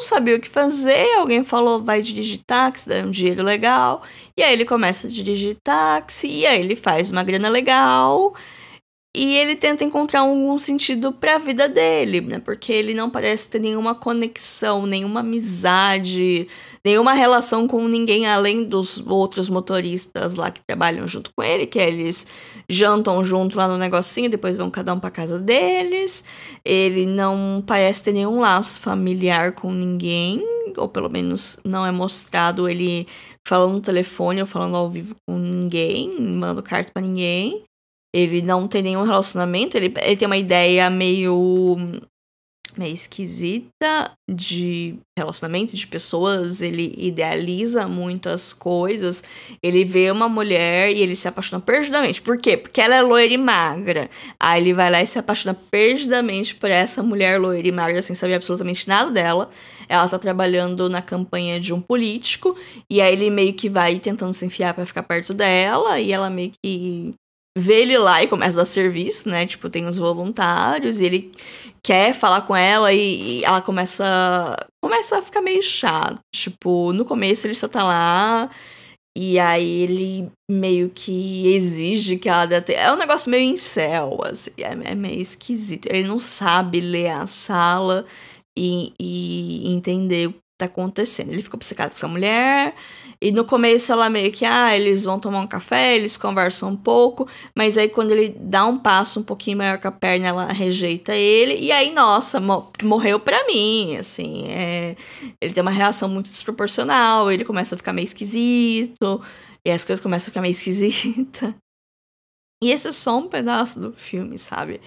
sabia o que fazer. Alguém falou, vai dirigir táxi, dá um dinheiro legal. E aí ele começa a dirigir táxi, e aí ele faz uma grana legal... E ele tenta encontrar algum sentido pra vida dele, né? Porque ele não parece ter nenhuma conexão, nenhuma amizade, nenhuma relação com ninguém além dos outros motoristas lá que trabalham junto com ele, que eles jantam junto lá no negocinho, depois vão cada um pra casa deles. Ele não parece ter nenhum laço familiar com ninguém, ou pelo menos não é mostrado ele falando no telefone ou falando ao vivo com ninguém, mandando carta pra ninguém. Ele não tem nenhum relacionamento, ele tem uma ideia meio meio esquisita de relacionamento de pessoas, ele idealiza muitas coisas, ele vê uma mulher e ele se apaixona perdidamente. Por quê? Porque ela é loira e magra. Aí ele vai lá e se apaixona perdidamente por essa mulher loira e magra, sem saber absolutamente nada dela. Ela tá trabalhando na campanha de um político, e aí ele meio que vai tentando se enfiar pra ficar perto dela, e ela meio que vê ele lá e começa a dar serviço, né? Tipo, tem os voluntários e ele quer falar com ela e ela começa a ficar meio chato. Tipo, no começo ele só tá lá e aí ele meio que exige que ela dê É um negócio meio incel, assim. É meio esquisito. Ele não sabe ler a sala e entender o que tá acontecendo. Ele fica obcecado com essa mulher. E no começo ela meio que, eles vão tomar um café, eles conversam um pouco, mas aí quando ele dá um passo um pouquinho maior que a perna, ela rejeita ele, e aí, nossa, morreu pra mim, assim, ele tem uma reação muito desproporcional, ele começa a ficar meio esquisito, e as coisas começam a ficar meio esquisitas. E esse é só um pedaço do filme, sabe?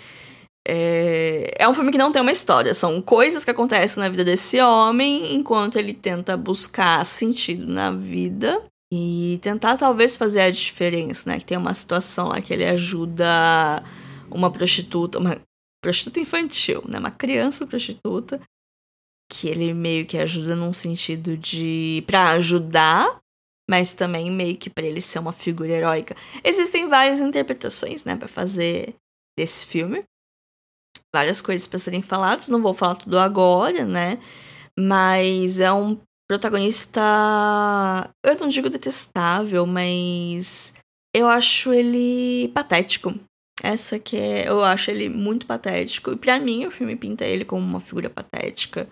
É um filme que não tem uma história, são coisas que acontecem na vida desse homem enquanto ele tenta buscar sentido na vida e tentar talvez fazer a diferença, né? Que tem uma situação lá que ele ajuda uma prostituta infantil, né? Uma criança prostituta, que ele meio que ajuda num sentido pra ajudar, mas também meio que pra ele ser uma figura heróica. Existem várias interpretações, né, pra fazer desse filme. Várias coisas para serem faladas, não vou falar tudo agora, né? Mas é um protagonista, eu não digo detestável, mas eu acho ele patético. Eu acho ele muito patético. E pra mim o filme pinta ele como uma figura patética.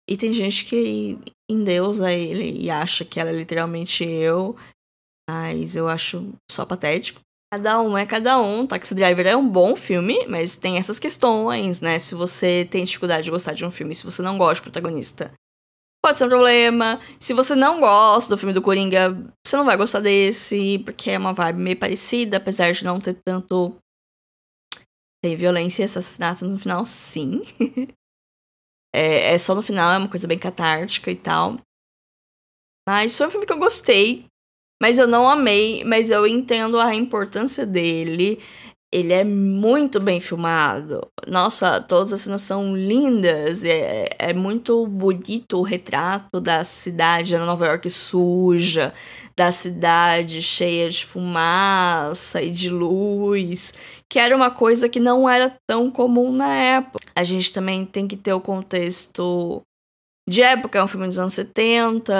E tem gente que endeusa ele e acha que ela é literalmente eu, mas eu acho só patético. Cada um é cada um. Taxi Driver é um bom filme, mas tem essas questões, né? Se você tem dificuldade de gostar de um filme, se você não gosta do protagonista, pode ser um problema. Se você não gosta do filme do Coringa, você não vai gostar desse, porque é uma vibe meio parecida, apesar de não ter tanto... Tem violência e assassinato no final, sim. É só no final, é uma coisa bem catártica e tal. Mas foi um filme que eu gostei. Mas eu não amei, mas eu entendo a importância dele. Ele é muito bem filmado. Nossa, todas as cenas são lindas. É muito bonito o retrato da cidade da Nova York suja, da cidade cheia de fumaça e de luz, que era uma coisa que não era tão comum na época. A gente também tem que ter o contexto de época, é um filme dos anos 70,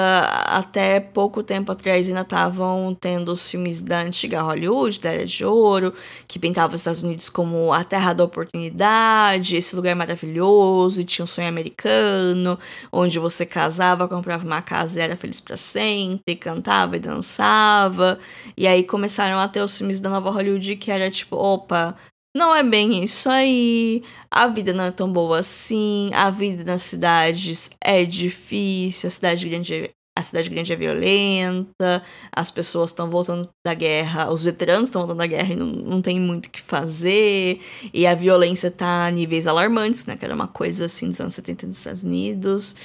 até pouco tempo atrás ainda estavam tendo os filmes da antiga Hollywood, da Era de Ouro, que pintavam os Estados Unidos como a terra da oportunidade, esse lugar maravilhoso, e tinha um sonho americano, onde você casava, comprava uma casa e era feliz pra sempre, cantava e dançava, e aí começaram a ter os filmes da nova Hollywood que era tipo, opa... Não é bem isso aí, a vida não é tão boa assim, a vida nas cidades é difícil, a cidade grande é violenta, as pessoas estão voltando da guerra, os veteranos estão voltando da guerra e não tem muito o que fazer, e a violência tá a níveis alarmantes, né, que era uma coisa assim dos anos 70 nos Estados Unidos,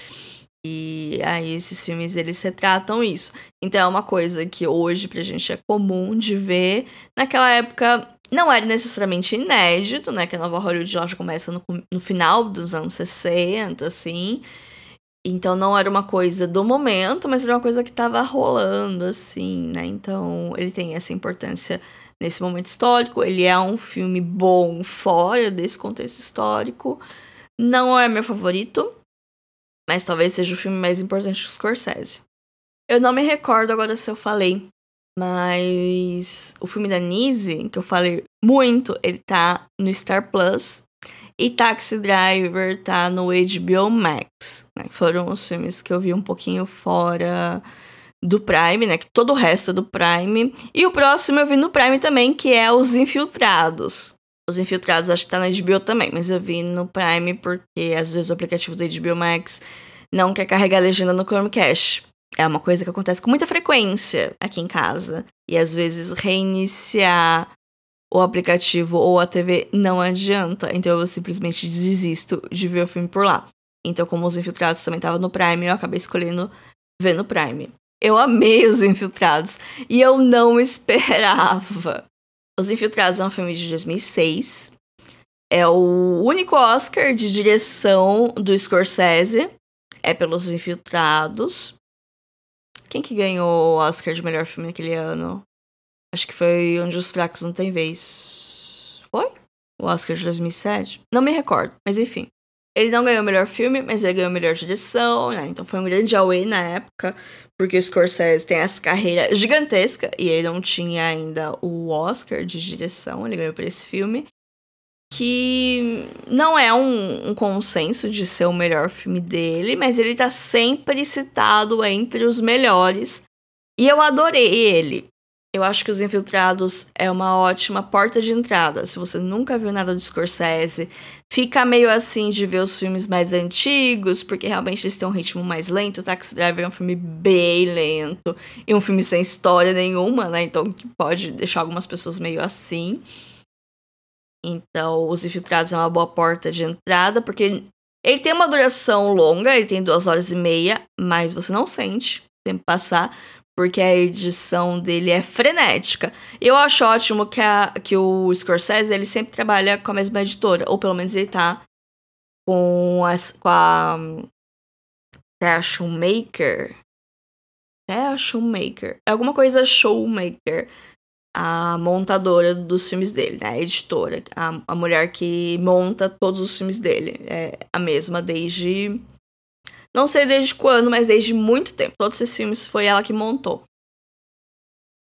e aí esses filmes eles retratam isso. Então é uma coisa que hoje pra gente é comum de ver, naquela época... Não era necessariamente inédito, né? Que a nova Hollywood já começa no final dos anos 60, assim. Então não era uma coisa do momento, mas era uma coisa que tava rolando, assim, né? Então ele tem essa importância nesse momento histórico. Ele é um filme bom fora desse contexto histórico. Não é meu favorito, mas talvez seja o filme mais importante do Scorsese. Eu não me recordo agora se eu falei, mas o filme da Nise, que eu falei muito, ele tá no Star Plus. E Taxi Driver tá no HBO Max, né? Foram os filmes que eu vi um pouquinho fora do Prime, né? Que todo o resto é do Prime. E o próximo eu vi no Prime também, que é Os Infiltrados. Os Infiltrados acho que tá na HBO também, mas eu vi no Prime porque às vezes o aplicativo do HBO Max não quer carregar a legenda no Chromecast. É uma coisa que acontece com muita frequência aqui em casa. E às vezes reiniciar o aplicativo ou a TV, não adianta. Então eu simplesmente desisto de ver o filme por lá. Então, como Os Infiltrados também tava no Prime, eu acabei escolhendo ver no Prime. Eu amei Os Infiltrados e eu não esperava. Os Infiltrados é um filme de 2006. É o único Oscar de direção do Scorsese. É pelos Infiltrados. Quem que ganhou o Oscar de melhor filme naquele ano? Acho que foi Onde os Fracos Não Têm Vez. Foi? O Oscar de 2007? Não me recordo, mas enfim. Ele não ganhou o melhor filme, mas ele ganhou a melhor direção, né? Então foi um grande away na época, porque o Scorsese tem essa carreira gigantesca e ele não tinha ainda o Oscar de direção, ele ganhou por esse filme, que não é um consenso de ser o melhor filme dele, mas ele tá sempre citado entre os melhores. E eu adorei ele. Eu acho que Os Infiltrados é uma ótima porta de entrada. Se você nunca viu nada do Scorsese, fica meio assim de ver os filmes mais antigos, porque realmente eles têm um ritmo mais lento. O Taxi Driver é um filme bem lento e um filme sem história nenhuma, né? Então pode deixar algumas pessoas meio assim. Então, Os Infiltrados é uma boa porta de entrada, porque ele tem uma duração longa, ele tem 2h30, mas você não sente o tempo passar, porque a edição dele é frenética. Eu acho ótimo que o Scorsese, ele sempre trabalha com a mesma editora, ou pelo menos ele tá com a Shoemaker. A Shoemaker. É alguma coisa Shoemaker. A montadora dos filmes dele, né? A editora. A mulher que monta todos os filmes dele. É a mesma desde... Não sei desde quando, mas desde muito tempo. Todos esses filmes foi ela que montou.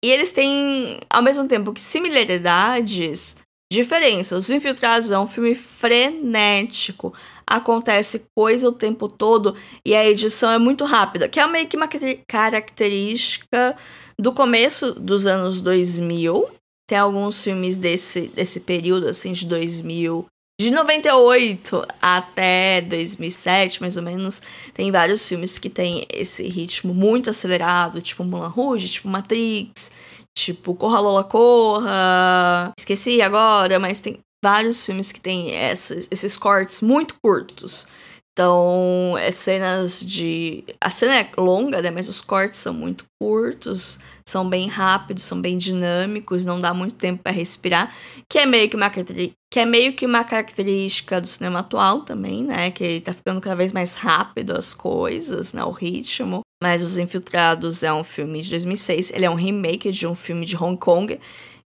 E eles têm, ao mesmo tempo que similaridades, diferenças. Os Infiltrados é um filme frenético. Acontece coisa o tempo todo e a edição é muito rápida. Que é meio que uma característica do começo dos anos 2000. Tem alguns filmes desse período, assim, de 2000... De 98 até 2007, mais ou menos, tem vários filmes que tem esse ritmo muito acelerado, tipo Moulin Rouge, tipo Matrix, tipo Corra Lola Corra. Esqueci agora, mas tem vários filmes que tem esses cortes muito curtos. Então, cenas de... A cena é longa, né? Mas os cortes são muito curtos, são bem rápidos, são bem dinâmicos, não dá muito tempo para respirar, que é meio que uma característica do cinema atual também, né? Que ele tá ficando cada vez mais rápido as coisas, né? O ritmo. Mas Os Infiltrados é um filme de 2006. Ele é um remake de um filme de Hong Kong,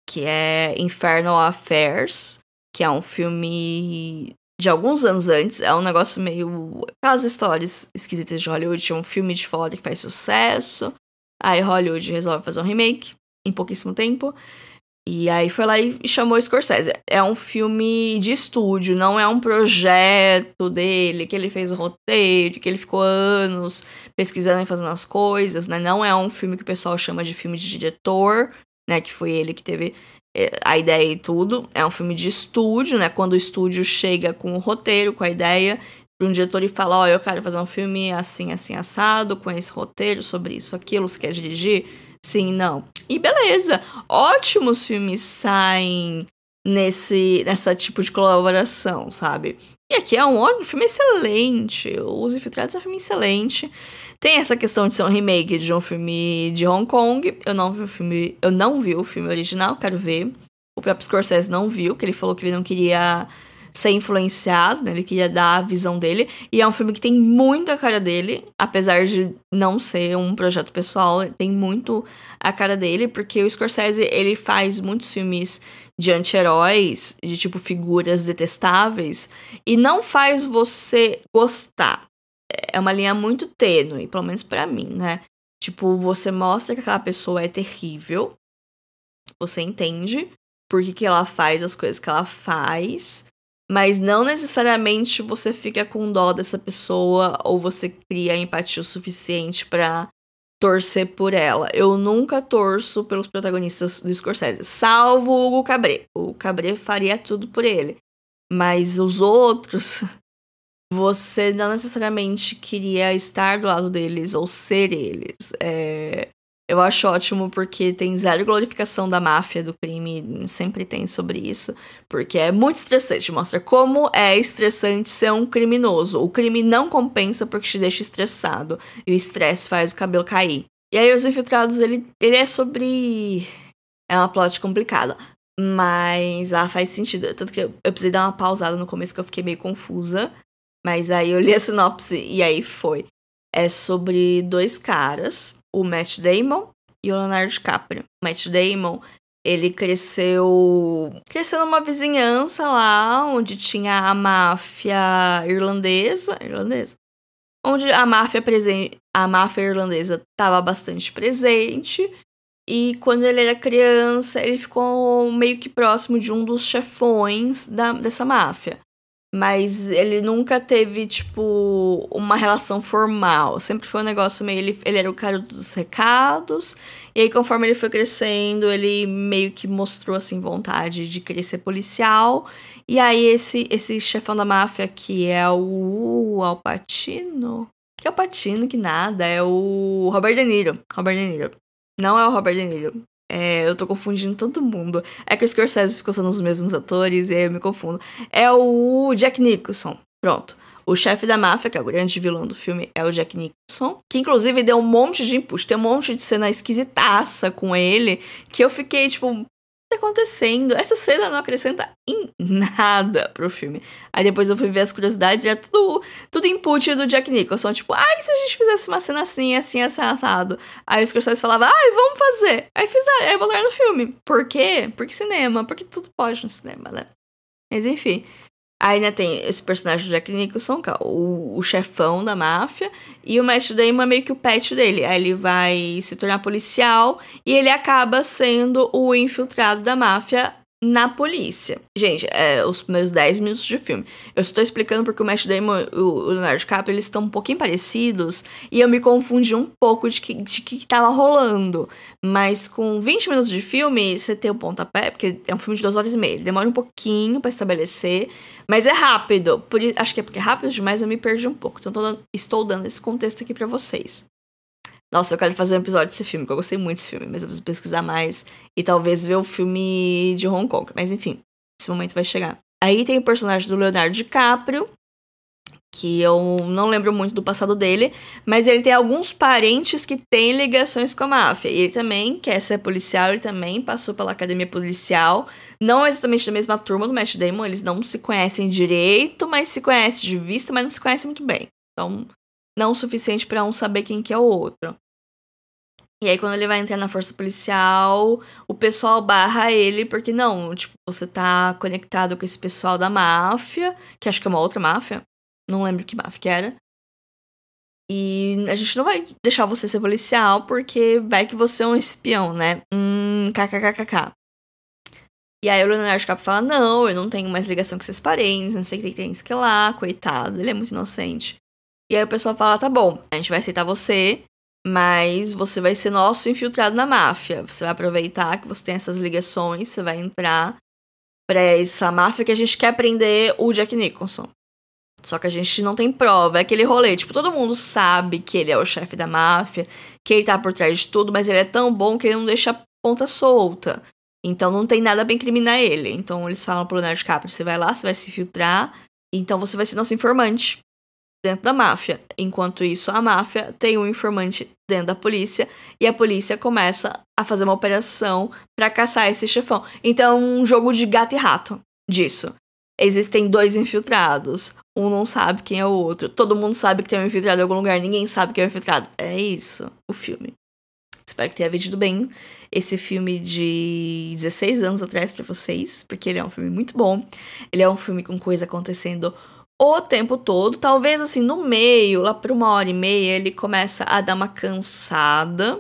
que é Infernal Affairs, que é um filme de alguns anos antes. É um negócio meio... Aquelas histórias esquisitas de Hollywood. Tinha um filme de fora que faz sucesso. Aí Hollywood resolve fazer um remake em pouquíssimo tempo. E aí foi lá e chamou o Scorsese. É um filme de estúdio, não é um projeto dele, que ele fez o roteiro, que ele ficou anos pesquisando e fazendo as coisas, né? Não é um filme que o pessoal chama de filme de diretor, né? Que foi ele que teve a ideia e tudo. É um filme de estúdio, né? Quando o estúdio chega com o roteiro, com a ideia, para um diretor e fala, ó, eu quero fazer um filme assim, assim, assado, com esse roteiro, sobre isso, aquilo, você quer dirigir? Sim, não. E beleza, ótimos filmes saem nessa tipo de colaboração, sabe? E aqui é um filme excelente. Os Infiltrados é um filme excelente. Tem essa questão de ser um remake de um filme de Hong Kong. Eu não vi o filme original, quero ver. O próprio Scorsese não viu, que ele falou que ele não queria ser influenciado, né? Ele queria dar a visão dele. E é um filme que tem muito a cara dele, apesar de não ser um projeto pessoal, tem muito a cara dele, porque o Scorsese, ele faz muitos filmes de anti-heróis, de tipo figuras detestáveis, e não faz você gostar. É uma linha muito tênue, pelo menos pra mim, né? Tipo, você mostra que aquela pessoa é terrível, você entende por que ela faz as coisas que ela faz, mas não necessariamente você fica com dó dessa pessoa ou você cria empatia o suficiente pra torcer por ela. Eu nunca torço pelos protagonistas do Scorsese, salvo o Hugo Cabret. O Cabret faria tudo por ele. Mas os outros, você não necessariamente queria estar do lado deles ou ser eles. Eu acho ótimo porque tem zero glorificação da máfia, do crime, sempre tem sobre isso. Porque é muito estressante, mostra como é estressante ser um criminoso. O crime não compensa porque te deixa estressado. E o estresse faz o cabelo cair. E aí, Os Infiltrados, ele é sobre... É uma plot complicada. Mas ela faz sentido. Tanto que eu precisei dar uma pausada no começo que eu fiquei meio confusa. Mas aí eu li a sinopse e aí foi. É sobre dois caras, o Matt Damon e o Leonardo DiCaprio. O Matt Damon, ele cresceu numa vizinhança lá, onde tinha a máfia irlandesa, onde a máfia irlandesa estava bastante presente. E quando ele era criança, ele ficou meio que próximo de um dos chefões dessa máfia. Mas ele nunca teve, tipo, uma relação formal. Sempre foi um negócio meio... Ele era o cara dos recados. E aí, conforme ele foi crescendo, ele meio que mostrou, assim, vontade de querer ser policial. E aí, esse chefão da máfia, que é o Al Pacino... Que é o Pacino, que nada. É o Robert De Niro. Não é o Robert De Niro. Eu tô confundindo todo mundo. É que o Scorsese ficou usando os mesmos atores e aí eu me confundo. É o Jack Nicholson. Pronto. O chefe da máfia, que é o grande vilão do filme, é o Jack Nicholson. Que inclusive deu um monte de input. Tem um monte de cena esquisitaça com ele. Que eu fiquei tipo... O que tá acontecendo? Essa cena não acrescenta em nada pro filme. Aí depois eu fui ver as curiosidades e era tudo input do Jack Nicholson. Tipo, e se a gente fizesse uma cena assim, assim, assado? Aí os Scorsese falavam, vamos fazer. Aí fizeram, aí botaram no filme. Por quê? Porque cinema. Porque tudo pode no cinema, né? Mas enfim. Aí, né, tem esse personagem do Jack Nicholson, que é o chefão da máfia, e o Matt Damon é meio que o pet dele. Aí ele vai se tornar policial e ele acaba sendo o infiltrado da máfia na polícia. Gente, os primeiros 10 minutos de filme. Eu só tô explicando porque o Matt Damon e o Leonardo DiCaprio, eles estão um pouquinho parecidos e eu me confundi um pouco de que tava rolando. Mas com 20 minutos de filme, você tem o pontapé, porque é um filme de 2 horas e meia. Ele demora um pouquinho pra estabelecer, mas é rápido. Acho que é porque é rápido demais, eu me perdi um pouco. Então estou dando esse contexto aqui pra vocês. Nossa, eu quero fazer um episódio desse filme, porque eu gostei muito desse filme, mas eu preciso pesquisar mais e talvez ver o filme de Hong Kong. Mas enfim, esse momento vai chegar. Aí tem o personagem do Leonardo DiCaprio, que eu não lembro muito do passado dele, mas ele tem alguns parentes que têm ligações com a máfia. E ele também quer ser policial, ele também passou pela academia policial. Não exatamente da mesma turma do Matt Damon, eles não se conhecem direito, mas se conhecem de vista, mas não se conhecem muito bem. Então... não o suficiente pra um saber quem que é o outro. E aí, quando ele vai entrar na força policial, o pessoal barra ele, porque não, tipo, você tá conectado com esse pessoal da máfia, que acho que é uma outra máfia, não lembro que máfia que era. E a gente não vai deixar você ser policial, porque vai que você é um espião, né? KKKKK. E aí o Leonardo DiCaprio fala, não, eu não tenho mais ligação com esses parentes, não sei o que tem que lá, coitado, ele é muito inocente. E aí o pessoal fala, tá bom, a gente vai aceitar você, mas você vai ser nosso infiltrado na máfia. Você vai aproveitar que você tem essas ligações, você vai entrar pra essa máfia que a gente quer prender o Jack Nicholson. Só que a gente não tem prova, é aquele rolê, tipo, todo mundo sabe que ele é o chefe da máfia, que ele tá por trás de tudo, mas ele é tão bom que ele não deixa a ponta solta. Então não tem nada pra incriminar ele. Então eles falam pro Leonardo DiCaprio, você vai lá, você vai se filtrar, então você vai ser nosso informante dentro da máfia. Enquanto isso, a máfia tem um informante dentro da polícia e a polícia começa a fazer uma operação pra caçar esse chefão. Então, um jogo de gato e rato disso. Existem 2 infiltrados. Um não sabe quem é o outro. Todo mundo sabe que tem um infiltrado em algum lugar. Ninguém sabe quem é o infiltrado. É isso, o filme. Espero que tenha vendido bem esse filme de 16 anos atrás pra vocês, porque ele é um filme muito bom. Ele é um filme com coisa acontecendo o tempo todo. Talvez assim, no meio, lá por 1h30, ele começa a dar uma cansada.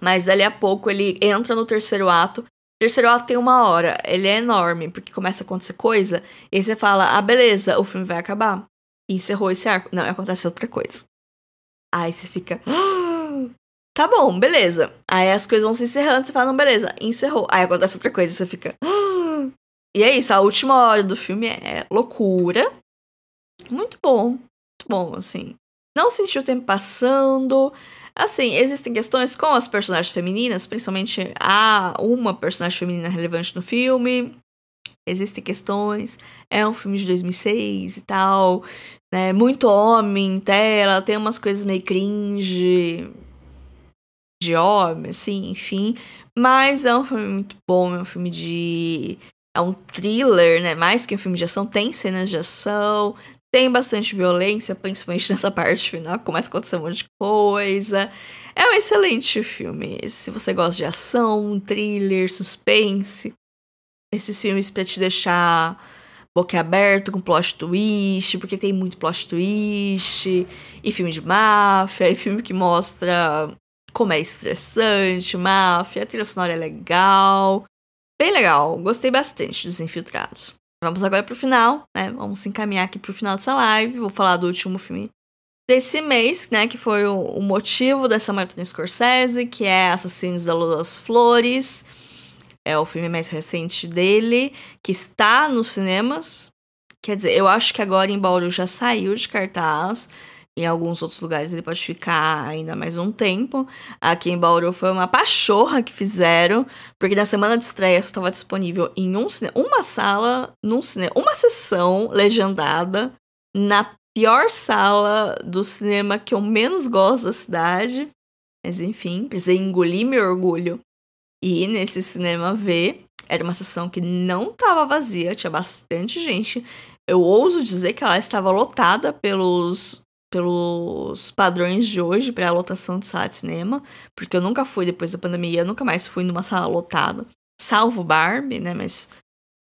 Mas dali a pouco ele entra no terceiro ato. O terceiro ato tem 1 hora. Ele é enorme, porque começa a acontecer coisa. E aí você fala, beleza, o filme vai acabar. E encerrou esse arco. Não, acontece outra coisa. Aí você fica... tá bom, beleza. Aí as coisas vão se encerrando, você fala, não, beleza, encerrou. Aí acontece outra coisa, você fica... E é isso, a última hora do filme é loucura. Muito bom, assim. Não senti o tempo passando. Assim, existem questões com as personagens femininas, principalmente há uma personagem feminina relevante no filme. Existem questões. É um filme de 2006 e tal, né? Muito homem em tela, tem umas coisas meio cringe de homem, assim, enfim. Mas é um filme muito bom, é um filme de... É um thriller, né? Mais que um filme de ação, tem cenas de ação, tem bastante violência, principalmente nessa parte final, começa a acontecer um monte de coisa. É um excelente filme. Se você gosta de ação, thriller, suspense, esses filmes pra te deixar boquiaberto com plot twist, porque tem muito plot twist, e filme de máfia, e filme que mostra como é estressante, máfia, a trilha sonora é legal. Bem legal, gostei bastante dos Infiltrados. Vamos agora pro final, né? Vamos se encaminhar aqui pro final dessa live. Vou falar do último filme desse mês, né? Que foi o motivo dessa maratona Scorsese, que é Assassinos da Lua das Flores. É o filme mais recente dele, que está nos cinemas. Quer dizer, eu acho que agora em Bauru já saiu de cartaz. Em alguns outros lugares ele pode ficar ainda mais um tempo. Aqui em Bauru foi uma pachorra que fizeram, porque na semana de estreia só estava disponível em uma sala, num cinema, uma sessão legendada, na pior sala do cinema que eu menos gosto da cidade. Mas enfim, precisei engolir meu orgulho e ir nesse cinema ver. Era uma sessão que não estava vazia, tinha bastante gente. Eu ouso dizer que ela estava lotada pelos padrões de hoje para a lotação de sala de cinema, porque eu nunca fui depois da pandemia, eu nunca mais fui numa sala lotada, salvo Barbie, né, mas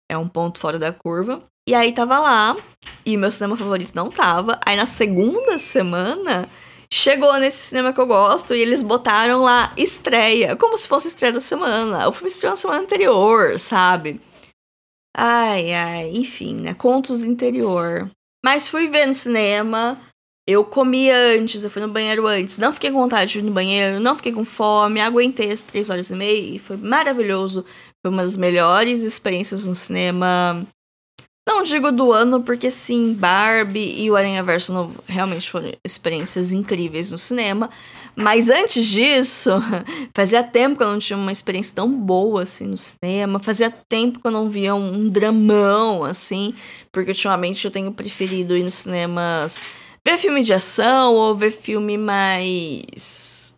é um ponto fora da curva. E aí tava lá, e meu cinema favorito não tava. Aí na segunda semana, chegou nesse cinema que eu gosto, e eles botaram lá estreia, como se fosse estreia da semana. O filme estreou na semana anterior, sabe? Ai, enfim, né, contos do interior. Mas fui ver no cinema. Eu comi antes, eu fui no banheiro antes, não fiquei com vontade de ir no banheiro, não fiquei com fome, aguentei as 3 horas e meia e foi maravilhoso. Foi uma das melhores experiências no cinema. Não digo do ano, porque sim, Barbie e o Aranhaverso Novo realmente foram experiências incríveis no cinema. Mas antes disso, fazia tempo que eu não tinha uma experiência tão boa assim no cinema. Fazia tempo que eu não via um dramão assim, porque ultimamente eu tenho preferido ir nos cinemas ver filme de ação ou ver filme mais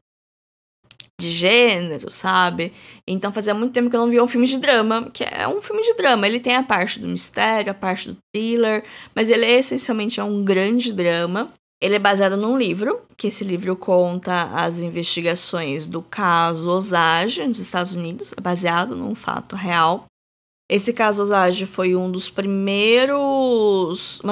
de gênero, sabe? Então fazia muito tempo que eu não via um filme de drama, que é um filme de drama. Ele tem a parte do mistério, a parte do thriller, mas ele essencialmente é um grande drama. Ele é baseado num livro, que esse livro conta as investigações do caso Osage nos Estados Unidos, é baseado num fato real. Esse caso Osage foi uma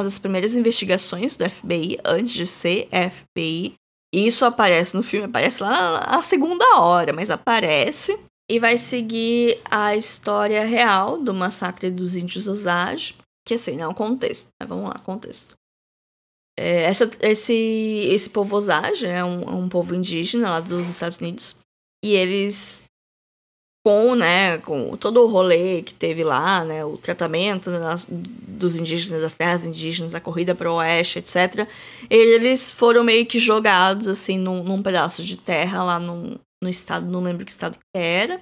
das primeiras investigações do FBI, antes de ser FBI. E isso aparece no filme, aparece lá na segunda hora, mas aparece. E vai seguir a história real do massacre dos índios Osage, que assim, não é um contexto, né? Vamos lá, contexto. Esse povo Osage é um povo indígena lá dos Estados Unidos. E eles... com todo o rolê que teve lá, né, o tratamento dos indígenas, das terras indígenas, a corrida para o oeste, etc., eles foram meio que jogados, assim, num pedaço de terra lá no estado, não lembro que estado que era,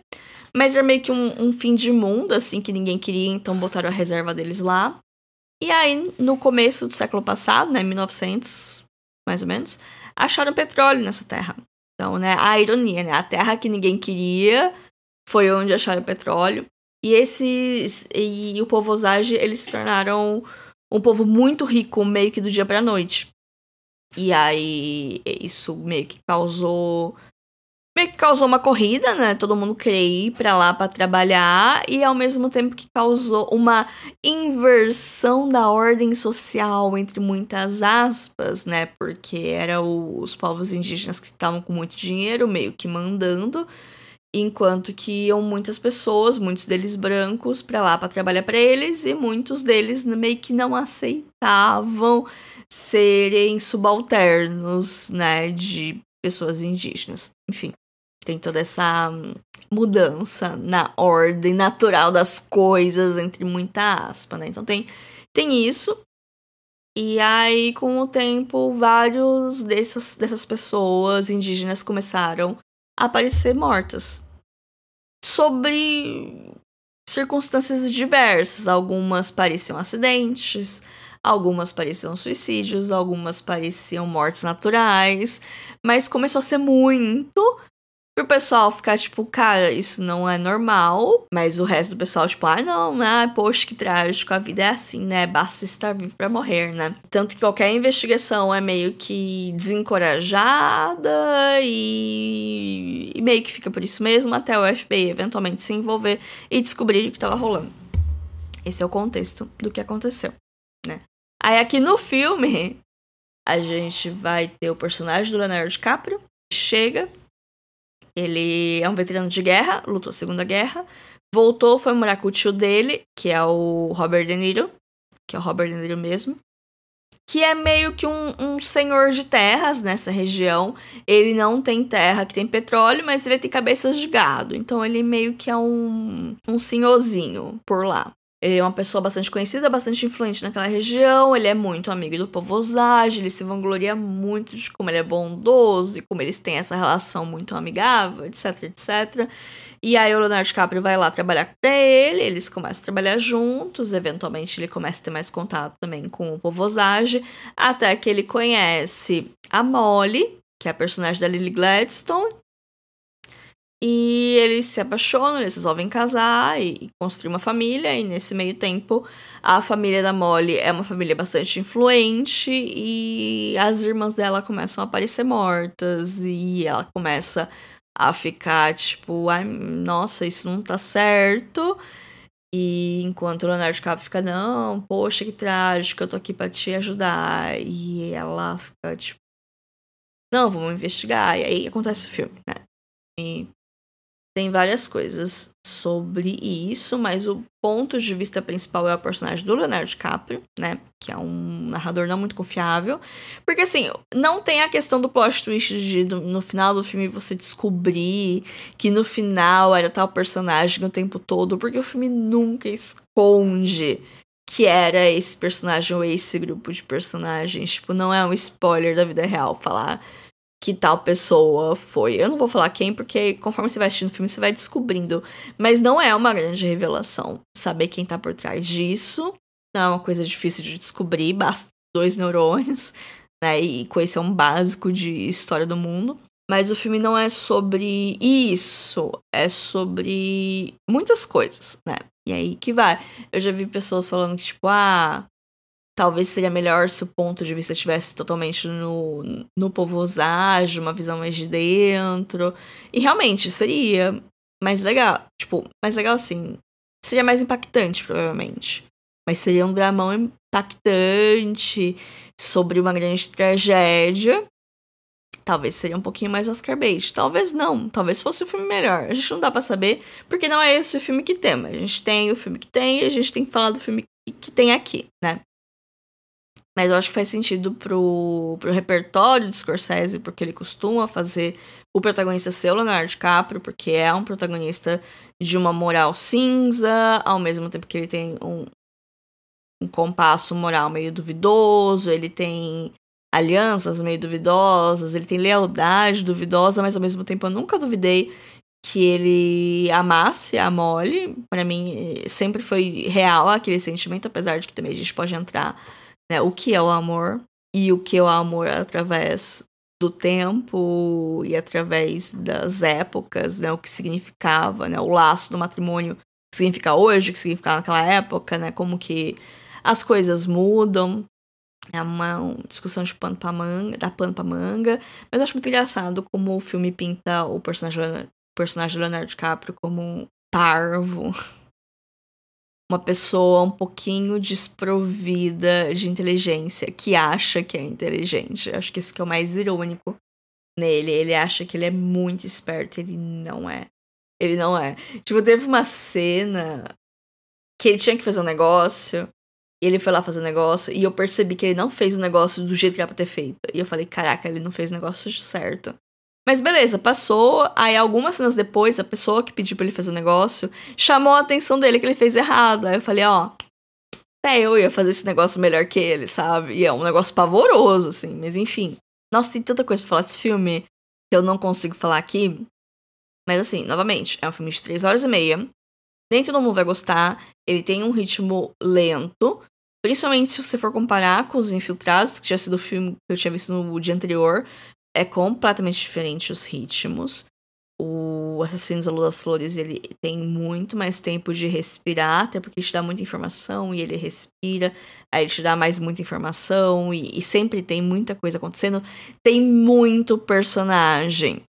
mas era meio que um fim de mundo, assim, que ninguém queria, então botaram a reserva deles lá. E aí, no começo do século passado, né, 1900, mais ou menos, acharam petróleo nessa terra. Então, né, a ironia, né, a terra que ninguém queria... foi onde acharam petróleo. E o povo Osage, eles se tornaram um povo muito rico, meio que do dia pra noite. E aí, isso meio que causou uma corrida, né? Todo mundo queria ir pra lá pra trabalhar. E ao mesmo tempo que causou uma inversão da ordem social, entre muitas aspas, né? Porque eram os povos indígenas que estavam com muito dinheiro, meio que mandando... Enquanto que iam muitas pessoas, muitos deles brancos, pra lá pra trabalhar pra eles, e muitos deles meio que não aceitavam serem subalternos, né, de pessoas indígenas. Enfim, tem toda essa mudança na ordem natural das coisas, entre muita aspa, né? Então tem isso. E aí, com o tempo, vários dessas pessoas indígenas começaram a aparecer mortas. Sobre circunstâncias diversas. Algumas pareciam acidentes, algumas pareciam suicídios, algumas pareciam mortes naturais. Mas começou a ser muito pro pessoal ficar tipo, cara, isso não é normal. Mas o resto do pessoal, tipo, não, poxa, que trágico, a vida é assim, né? Basta estar vivo pra morrer, né? Tanto que qualquer investigação é meio que desencorajada e meio que fica por isso mesmo, até o FBI eventualmente se envolver e descobrir o que tava rolando. Esse é o contexto do que aconteceu, né? Aí aqui no filme, a gente vai ter o personagem do Leonardo DiCaprio, que chega. Ele é um veterano de guerra, lutou a Segunda Guerra, voltou, foi morar com o tio dele, que é o Robert De Niro, que é o Robert De Niro mesmo, que é meio que um senhor de terras nessa região. Ele não tem terra que tem petróleo, mas ele tem cabeças de gado, então ele meio que é um senhorzinho por lá. Ele é uma pessoa bastante conhecida, bastante influente naquela região. Ele é muito amigo do povo Osage. Ele se vangloria muito de como ele é bondoso e como eles têm essa relação muito amigável, etc, etc. E aí o Leonardo DiCaprio vai lá trabalhar com ele. Eles começam a trabalhar juntos. Eventualmente ele começa a ter mais contato também com o povo Osage. Até que ele conhece a Molly, que é a personagem da Lily Gladstone. E eles se apaixonam, eles resolvem casar e construir uma família. E nesse meio tempo, a família da Molly é uma família bastante influente. E as irmãs dela começam a aparecer mortas. E ela começa a ficar tipo, ai, nossa, isso não tá certo. E enquanto o Leonardo DiCaprio fica, não, poxa, que trágico, eu tô aqui pra te ajudar. E ela fica tipo, não, vamos investigar. E aí acontece o filme, né? E tem várias coisas sobre isso, mas o ponto de vista principal é o personagem do Leonardo DiCaprio, né? Que é um narrador não muito confiável. Porque, assim, não tem a questão do plot twist de no final do filme você descobrir que no final era tal personagem o tempo todo, porque o filme nunca esconde que era esse personagem ou esse grupo de personagens. Tipo, não é um spoiler da vida real falar que tal pessoa foi. Eu não vou falar quem, porque conforme você vai assistindo o filme, você vai descobrindo. Mas não é uma grande revelação saber quem tá por trás disso. Não é uma coisa difícil de descobrir, basta 2 neurônios, né? E conhecer um básico de história do mundo. Mas o filme não é sobre isso, é sobre muitas coisas, né? E aí que vai. Eu já vi pessoas falando que, tipo, talvez seria melhor se o ponto de vista estivesse totalmente no povo Osage, uma visão mais de dentro. E realmente seria mais legal. Tipo, mais legal assim. Seria mais impactante, provavelmente. Mas seria um dramão impactante sobre uma grande tragédia. Talvez seria um pouquinho mais Oscar bait. Talvez não. Talvez fosse o filme melhor. A gente não dá pra saber, porque não é esse o filme que temos. A gente tem o filme que tem e a gente tem que falar do filme que tem aqui, né? Mas eu acho que faz sentido pro repertório do Scorsese, porque ele costuma fazer o protagonista ser o Leonardo DiCaprio, porque é um protagonista de uma moral cinza, ao mesmo tempo que ele tem um compasso moral meio duvidoso, ele tem alianças meio duvidosas, ele tem lealdade duvidosa, mas ao mesmo tempo eu nunca duvidei que ele amasse a Molly. Pra mim, sempre foi real aquele sentimento, apesar de que também a gente pode entrar, né, o que é o amor e o que é o amor através do tempo e através das épocas, né, o que significava, né, o laço do matrimônio, o que significa hoje, o que significava naquela época, né, como que as coisas mudam. É uma discussão de pano pra manga, da pano pra manga, mas eu acho muito engraçado como o filme pinta o personagem do Leonardo DiCaprio como um parvo, uma pessoa um pouquinho desprovida de inteligência, que acha que é inteligente. Acho que isso que é o mais irônico nele. Ele acha que ele é muito esperto, ele não é. Ele não é. Tipo, teve uma cena que ele tinha que fazer um negócio, e ele foi lá fazer o negócio, e eu percebi que ele não fez o negócio do jeito que era pra ter feito. E eu falei, caraca, ele não fez o negócio certo. Mas beleza, passou. Aí algumas cenas depois, a pessoa que pediu pra ele fazer o negócio chamou a atenção dele que ele fez errado. Aí eu falei, até eu ia fazer esse negócio melhor que ele, sabe? E é um negócio pavoroso, assim, mas enfim. Nossa, tem tanta coisa pra falar desse filme que eu não consigo falar aqui. Mas assim, novamente, é um filme de 3 horas e meia. Nem todo mundo vai gostar. Ele tem um ritmo lento. Principalmente se você for comparar com Os Infiltrados, que tinha sido o filme que eu tinha visto no dia anterior. É completamente diferente os ritmos. O Assassinos da Lua das Flores, ele tem muito mais tempo de respirar, até porque ele te dá muita informação e ele respira, aí ele te dá mais muita informação e sempre tem muita coisa acontecendo. Tem muito personagem,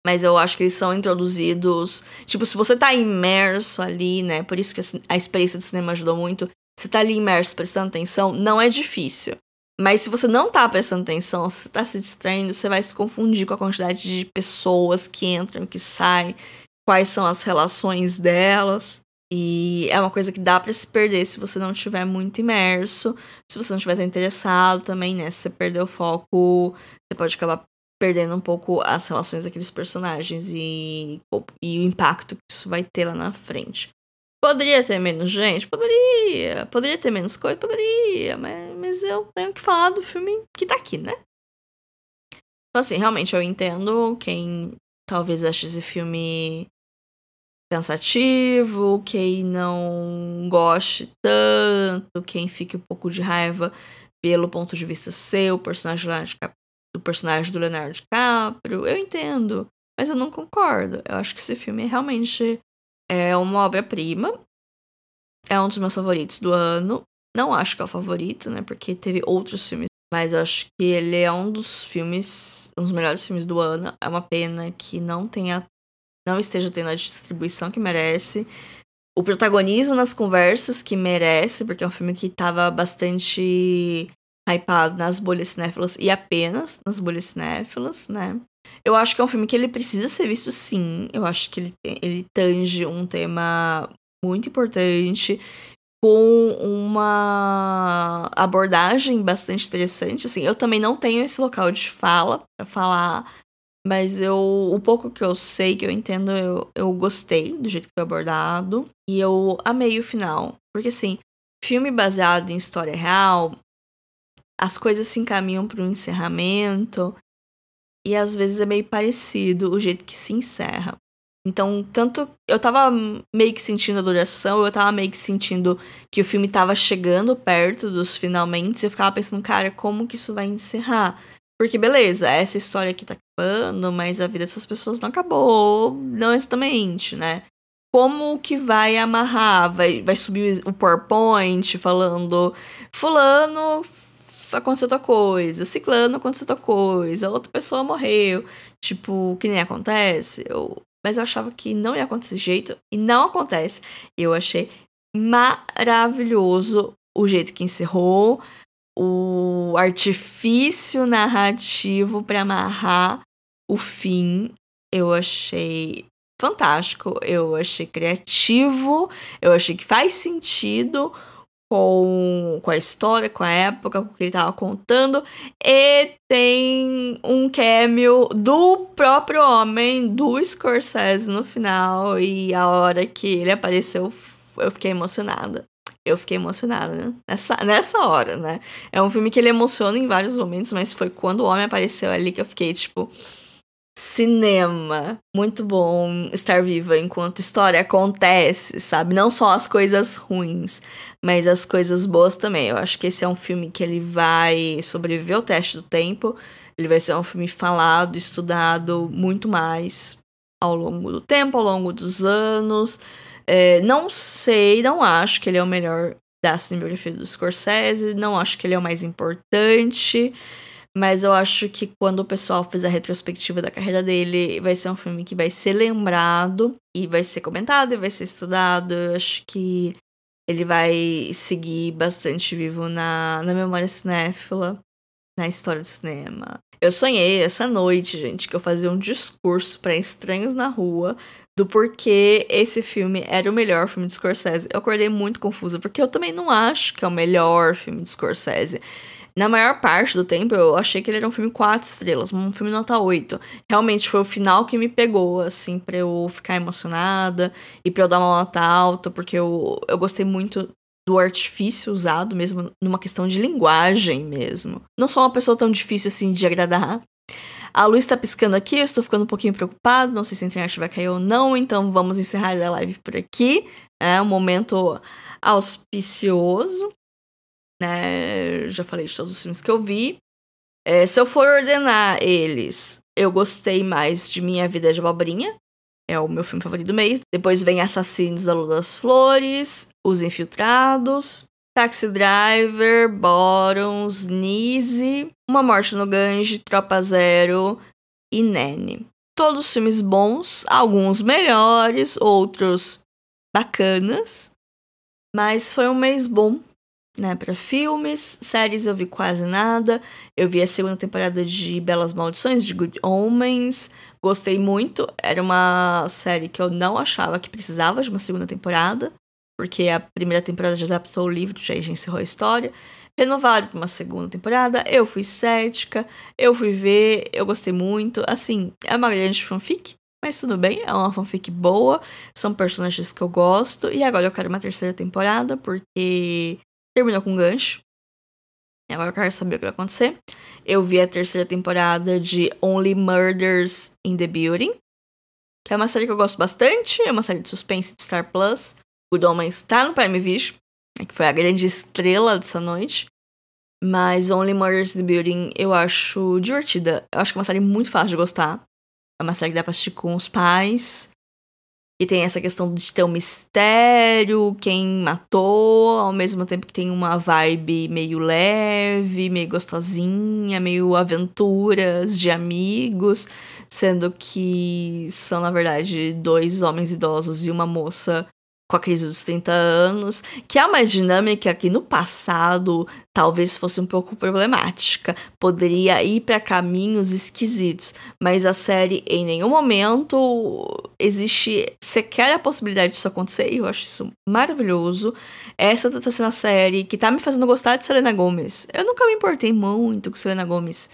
mas eu acho que eles são introduzidos. Tipo, se você tá imerso ali, né? Por isso que a experiência do cinema ajudou muito. Você tá ali imerso, prestando atenção, não é difícil. Mas se você não tá prestando atenção, se você tá se distraindo, você vai se confundir com a quantidade de pessoas que entram e que saem, quais são as relações delas. E é uma coisa que dá pra se perder se você não estiver muito imerso, se você não estiver interessado também, né? Se você perder o foco, você pode acabar perdendo um pouco as relações daqueles personagens e o impacto que isso vai ter lá na frente. Poderia ter menos gente? Poderia. Poderia ter menos coisa? Poderia. Mas eu tenho que falar do filme que tá aqui, né? Então, assim, realmente eu entendo quem talvez ache esse filme cansativo, quem não goste tanto, quem fique um pouco de raiva pelo ponto de vista seu, do personagem do Leonardo DiCaprio. Eu entendo, mas eu não concordo. Eu acho que esse filme realmente é uma obra-prima. É um dos meus favoritos do ano. Não acho que é o favorito, né? Porque teve outros filmes. Mas eu acho que ele é um dos filmes, um dos melhores filmes do ano. É uma pena que não esteja tendo a distribuição que merece. O protagonismo nas conversas que merece, porque é um filme que tava bastante hypado nas bolhas cinéfilas e apenas nas bolhas cinéfilas, né? Eu acho que é um filme que ele precisa ser visto, sim. Eu acho que ele tange um tema muito importante, com uma abordagem bastante interessante. Assim, eu também não tenho esse local de fala pra falar, mas o pouco que eu sei, que eu entendo, eu gostei do jeito que foi abordado. E eu amei o final. Porque, assim, filme baseado em história real, as coisas se encaminham para um encerramento. E às vezes é meio parecido o jeito que se encerra. Então, tanto eu tava meio que sentindo a duração, eu tava meio que sentindo que o filme tava chegando perto dos finalmente, e eu ficava pensando, cara, como que isso vai encerrar? Porque, beleza, essa história aqui tá acabando, mas a vida dessas pessoas não acabou, não exatamente, né? Como que vai amarrar? Vai subir o PowerPoint falando fulano aconteceu outra coisa, ciclano aconteceu outra coisa, outra pessoa morreu. Tipo, que nem acontece. Mas eu achava que não ia acontecer desse jeito. E não acontece. Eu achei maravilhoso o jeito que encerrou. O artifício narrativo para amarrar o fim. Eu achei fantástico. Eu achei criativo. Eu achei que faz sentido com a história, com a época, com o que ele tava contando. E tem um cameo do próprio homem, do Scorsese, no final. E a hora que ele apareceu, eu fiquei emocionada. Eu fiquei emocionada, né? Nessa hora, né? É um filme que ele emociona em vários momentos, mas foi quando o homem apareceu ali que eu fiquei, tipo... Cinema, muito bom estar viva enquanto história acontece, sabe? Não só as coisas ruins, mas as coisas boas também. Eu acho que esse é um filme que ele vai sobreviver ao teste do tempo. Ele vai ser um filme falado, estudado muito mais ao longo do tempo, ao longo dos anos. Não sei, não acho que ele é o melhor da cinematografia do Scorsese, não acho que ele é o mais importante. Mas eu acho que quando o pessoal fizer a retrospectiva da carreira dele, vai ser um filme que vai ser lembrado e vai ser comentado e vai ser estudado. Eu acho que ele vai seguir bastante vivo na memória cinéfila, na história do cinema. Eu sonhei essa noite, gente, que eu fazia um discurso para estranhos na rua do porquê esse filme era o melhor filme de Scorsese. Eu acordei muito confusa, porque eu também não acho que é o melhor filme de Scorsese. Na maior parte do tempo, eu achei que ele era um filme 4 estrelas, um filme nota 8. Realmente foi o final que me pegou, assim, pra eu ficar emocionada e pra eu dar uma nota alta, porque eu gostei muito do artifício usado mesmo, numa questão de linguagem mesmo. Não sou uma pessoa tão difícil assim de agradar. A luz tá piscando aqui, eu estou ficando um pouquinho preocupado, não sei se a internet vai cair ou não, então vamos encerrar a live por aqui. É um momento auspicioso, né? Já falei de todos os filmes que eu vi. Se eu for ordenar eles, eu gostei mais de Minha Vida de Abobrinha. É o meu filme favorito do mês. Depois vem Assassinos da Lua das Flores, Os Infiltrados, Taxi Driver, Bottoms, Nise, Uma Morte no Gange, Tropa Zero e Nanny. Todos filmes bons, alguns melhores, outros bacanas. Mas foi um mês bom, né, pra filmes. Séries eu vi quase nada. Eu vi a segunda temporada de Belas Maldições, de Good Omens. Gostei muito. Era uma série que eu não achava que precisava de uma segunda temporada, porque a primeira temporada já adaptou o livro, já encerrou a história. Renovaram pra uma segunda temporada. Eu fui cética, eu fui ver, eu gostei muito. Assim, é uma grande fanfic, mas tudo bem, é uma fanfic boa. São personagens que eu gosto. E agora eu quero uma terceira temporada, porque terminou com gancho. E agora eu quero saber o que vai acontecer. Eu vi a terceira temporada de Only Murders in the Building, que é uma série que eu gosto bastante. É uma série de suspense de Star Plus. Good Omens está no Prime Video, que foi a grande estrela dessa noite. Mas Only Murders in the Building eu acho divertida. Eu acho que é uma série muito fácil de gostar. É uma série que dá pra assistir com os pais. E tem essa questão de ter um mistério, quem matou, ao mesmo tempo que tem uma vibe meio leve, meio gostosinha, meio aventuras de amigos, sendo que são, na verdade, 2 homens idosos e uma moça com a crise dos 30 anos, que é uma dinâmica que no passado talvez fosse um pouco problemática, poderia ir para caminhos esquisitos, mas a série em nenhum momento existe sequer a possibilidade disso acontecer, e eu acho isso maravilhoso. Essa tá sendo a série que tá me fazendo gostar de Selena Gomez. Eu nunca me importei muito com Selena Gomez,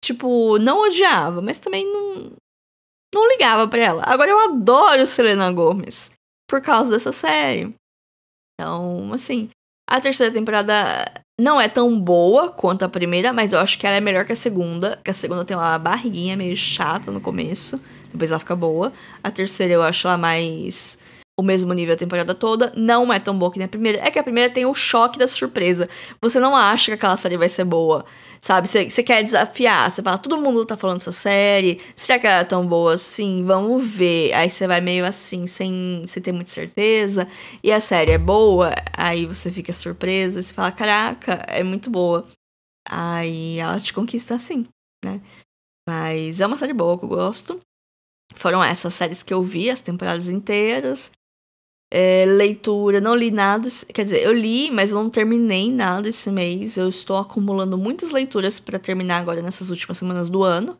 tipo, não odiava, mas também não ligava pra ela. Agora eu adoro Selena Gomez por causa dessa série. Então, assim, a terceira temporada não é tão boa quanto a primeira, mas eu acho que ela é melhor que a segunda. Que a segunda tem uma barriguinha meio chata no começo, depois ela fica boa. A terceira eu acho ela mais o mesmo nível a temporada toda. Não é tão boa que nem a primeira. É que a primeira tem o choque da surpresa. Você não acha que aquela série vai ser boa, sabe? Você quer desafiar. Você fala, todo mundo tá falando dessa série. Será que ela é tão boa assim? Vamos ver. Aí você vai meio assim, sem ter muita certeza. E a série é boa. Aí você fica surpresa. Você fala, caraca, é muito boa. Aí ela te conquista assim, né? Mas é uma série boa que eu gosto. Foram essas séries que eu vi, as temporadas inteiras. Leitura, não li nada, quer dizer, eu li, mas eu não terminei nada esse mês. Eu estou acumulando muitas leituras para terminar agora nessas últimas semanas do ano,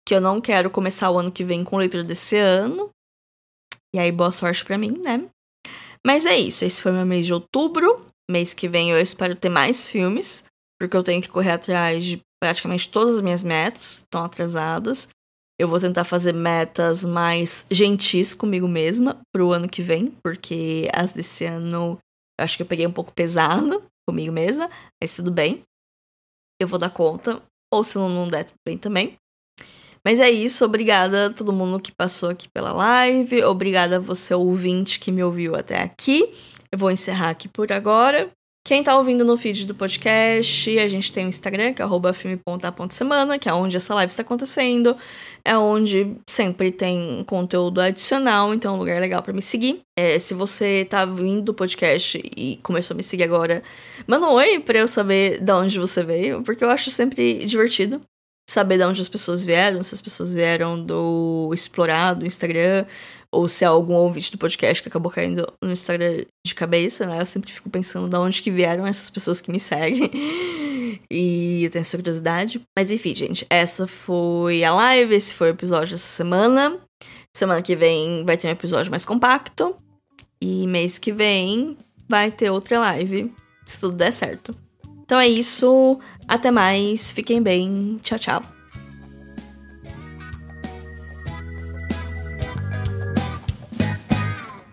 que eu não quero começar o ano que vem com leitura desse ano. E aí, boa sorte pra mim, né? Mas é isso, esse foi meu mês de outubro. Mês que vem eu espero ter mais filmes, porque eu tenho que correr atrás de praticamente todas as minhas metas, estão atrasadas. Eu vou tentar fazer metas mais gentis comigo mesma pro ano que vem, porque as desse ano eu acho que eu peguei um pouco pesado comigo mesma, mas tudo bem. Eu vou dar conta, ou se não der, tudo bem também. Mas é isso, obrigada a todo mundo que passou aqui pela live, obrigada a você ouvinte que me ouviu até aqui. Eu vou encerrar aqui por agora. Quem tá ouvindo no feed do podcast, a gente tem o Instagram, que é @filme.a.semana, que é onde essa live está acontecendo. É onde sempre tem conteúdo adicional, então é um lugar legal pra me seguir. Se você tá vindo do podcast e começou a me seguir agora, manda um oi pra eu saber de onde você veio, porque eu acho sempre divertido saber de onde as pessoas vieram, se as pessoas vieram do Explorar, do Instagram, ou se é algum ouvinte do podcast que acabou caindo no Instagram de cabeça, né? Eu sempre fico pensando de onde que vieram essas pessoas que me seguem. E eu tenho essa curiosidade. Mas enfim, gente, essa foi a live, esse foi o episódio dessa semana. Semana que vem vai ter um episódio mais compacto. E mês que vem vai ter outra live, se tudo der certo. Então é isso, até mais, fiquem bem, tchau, tchau.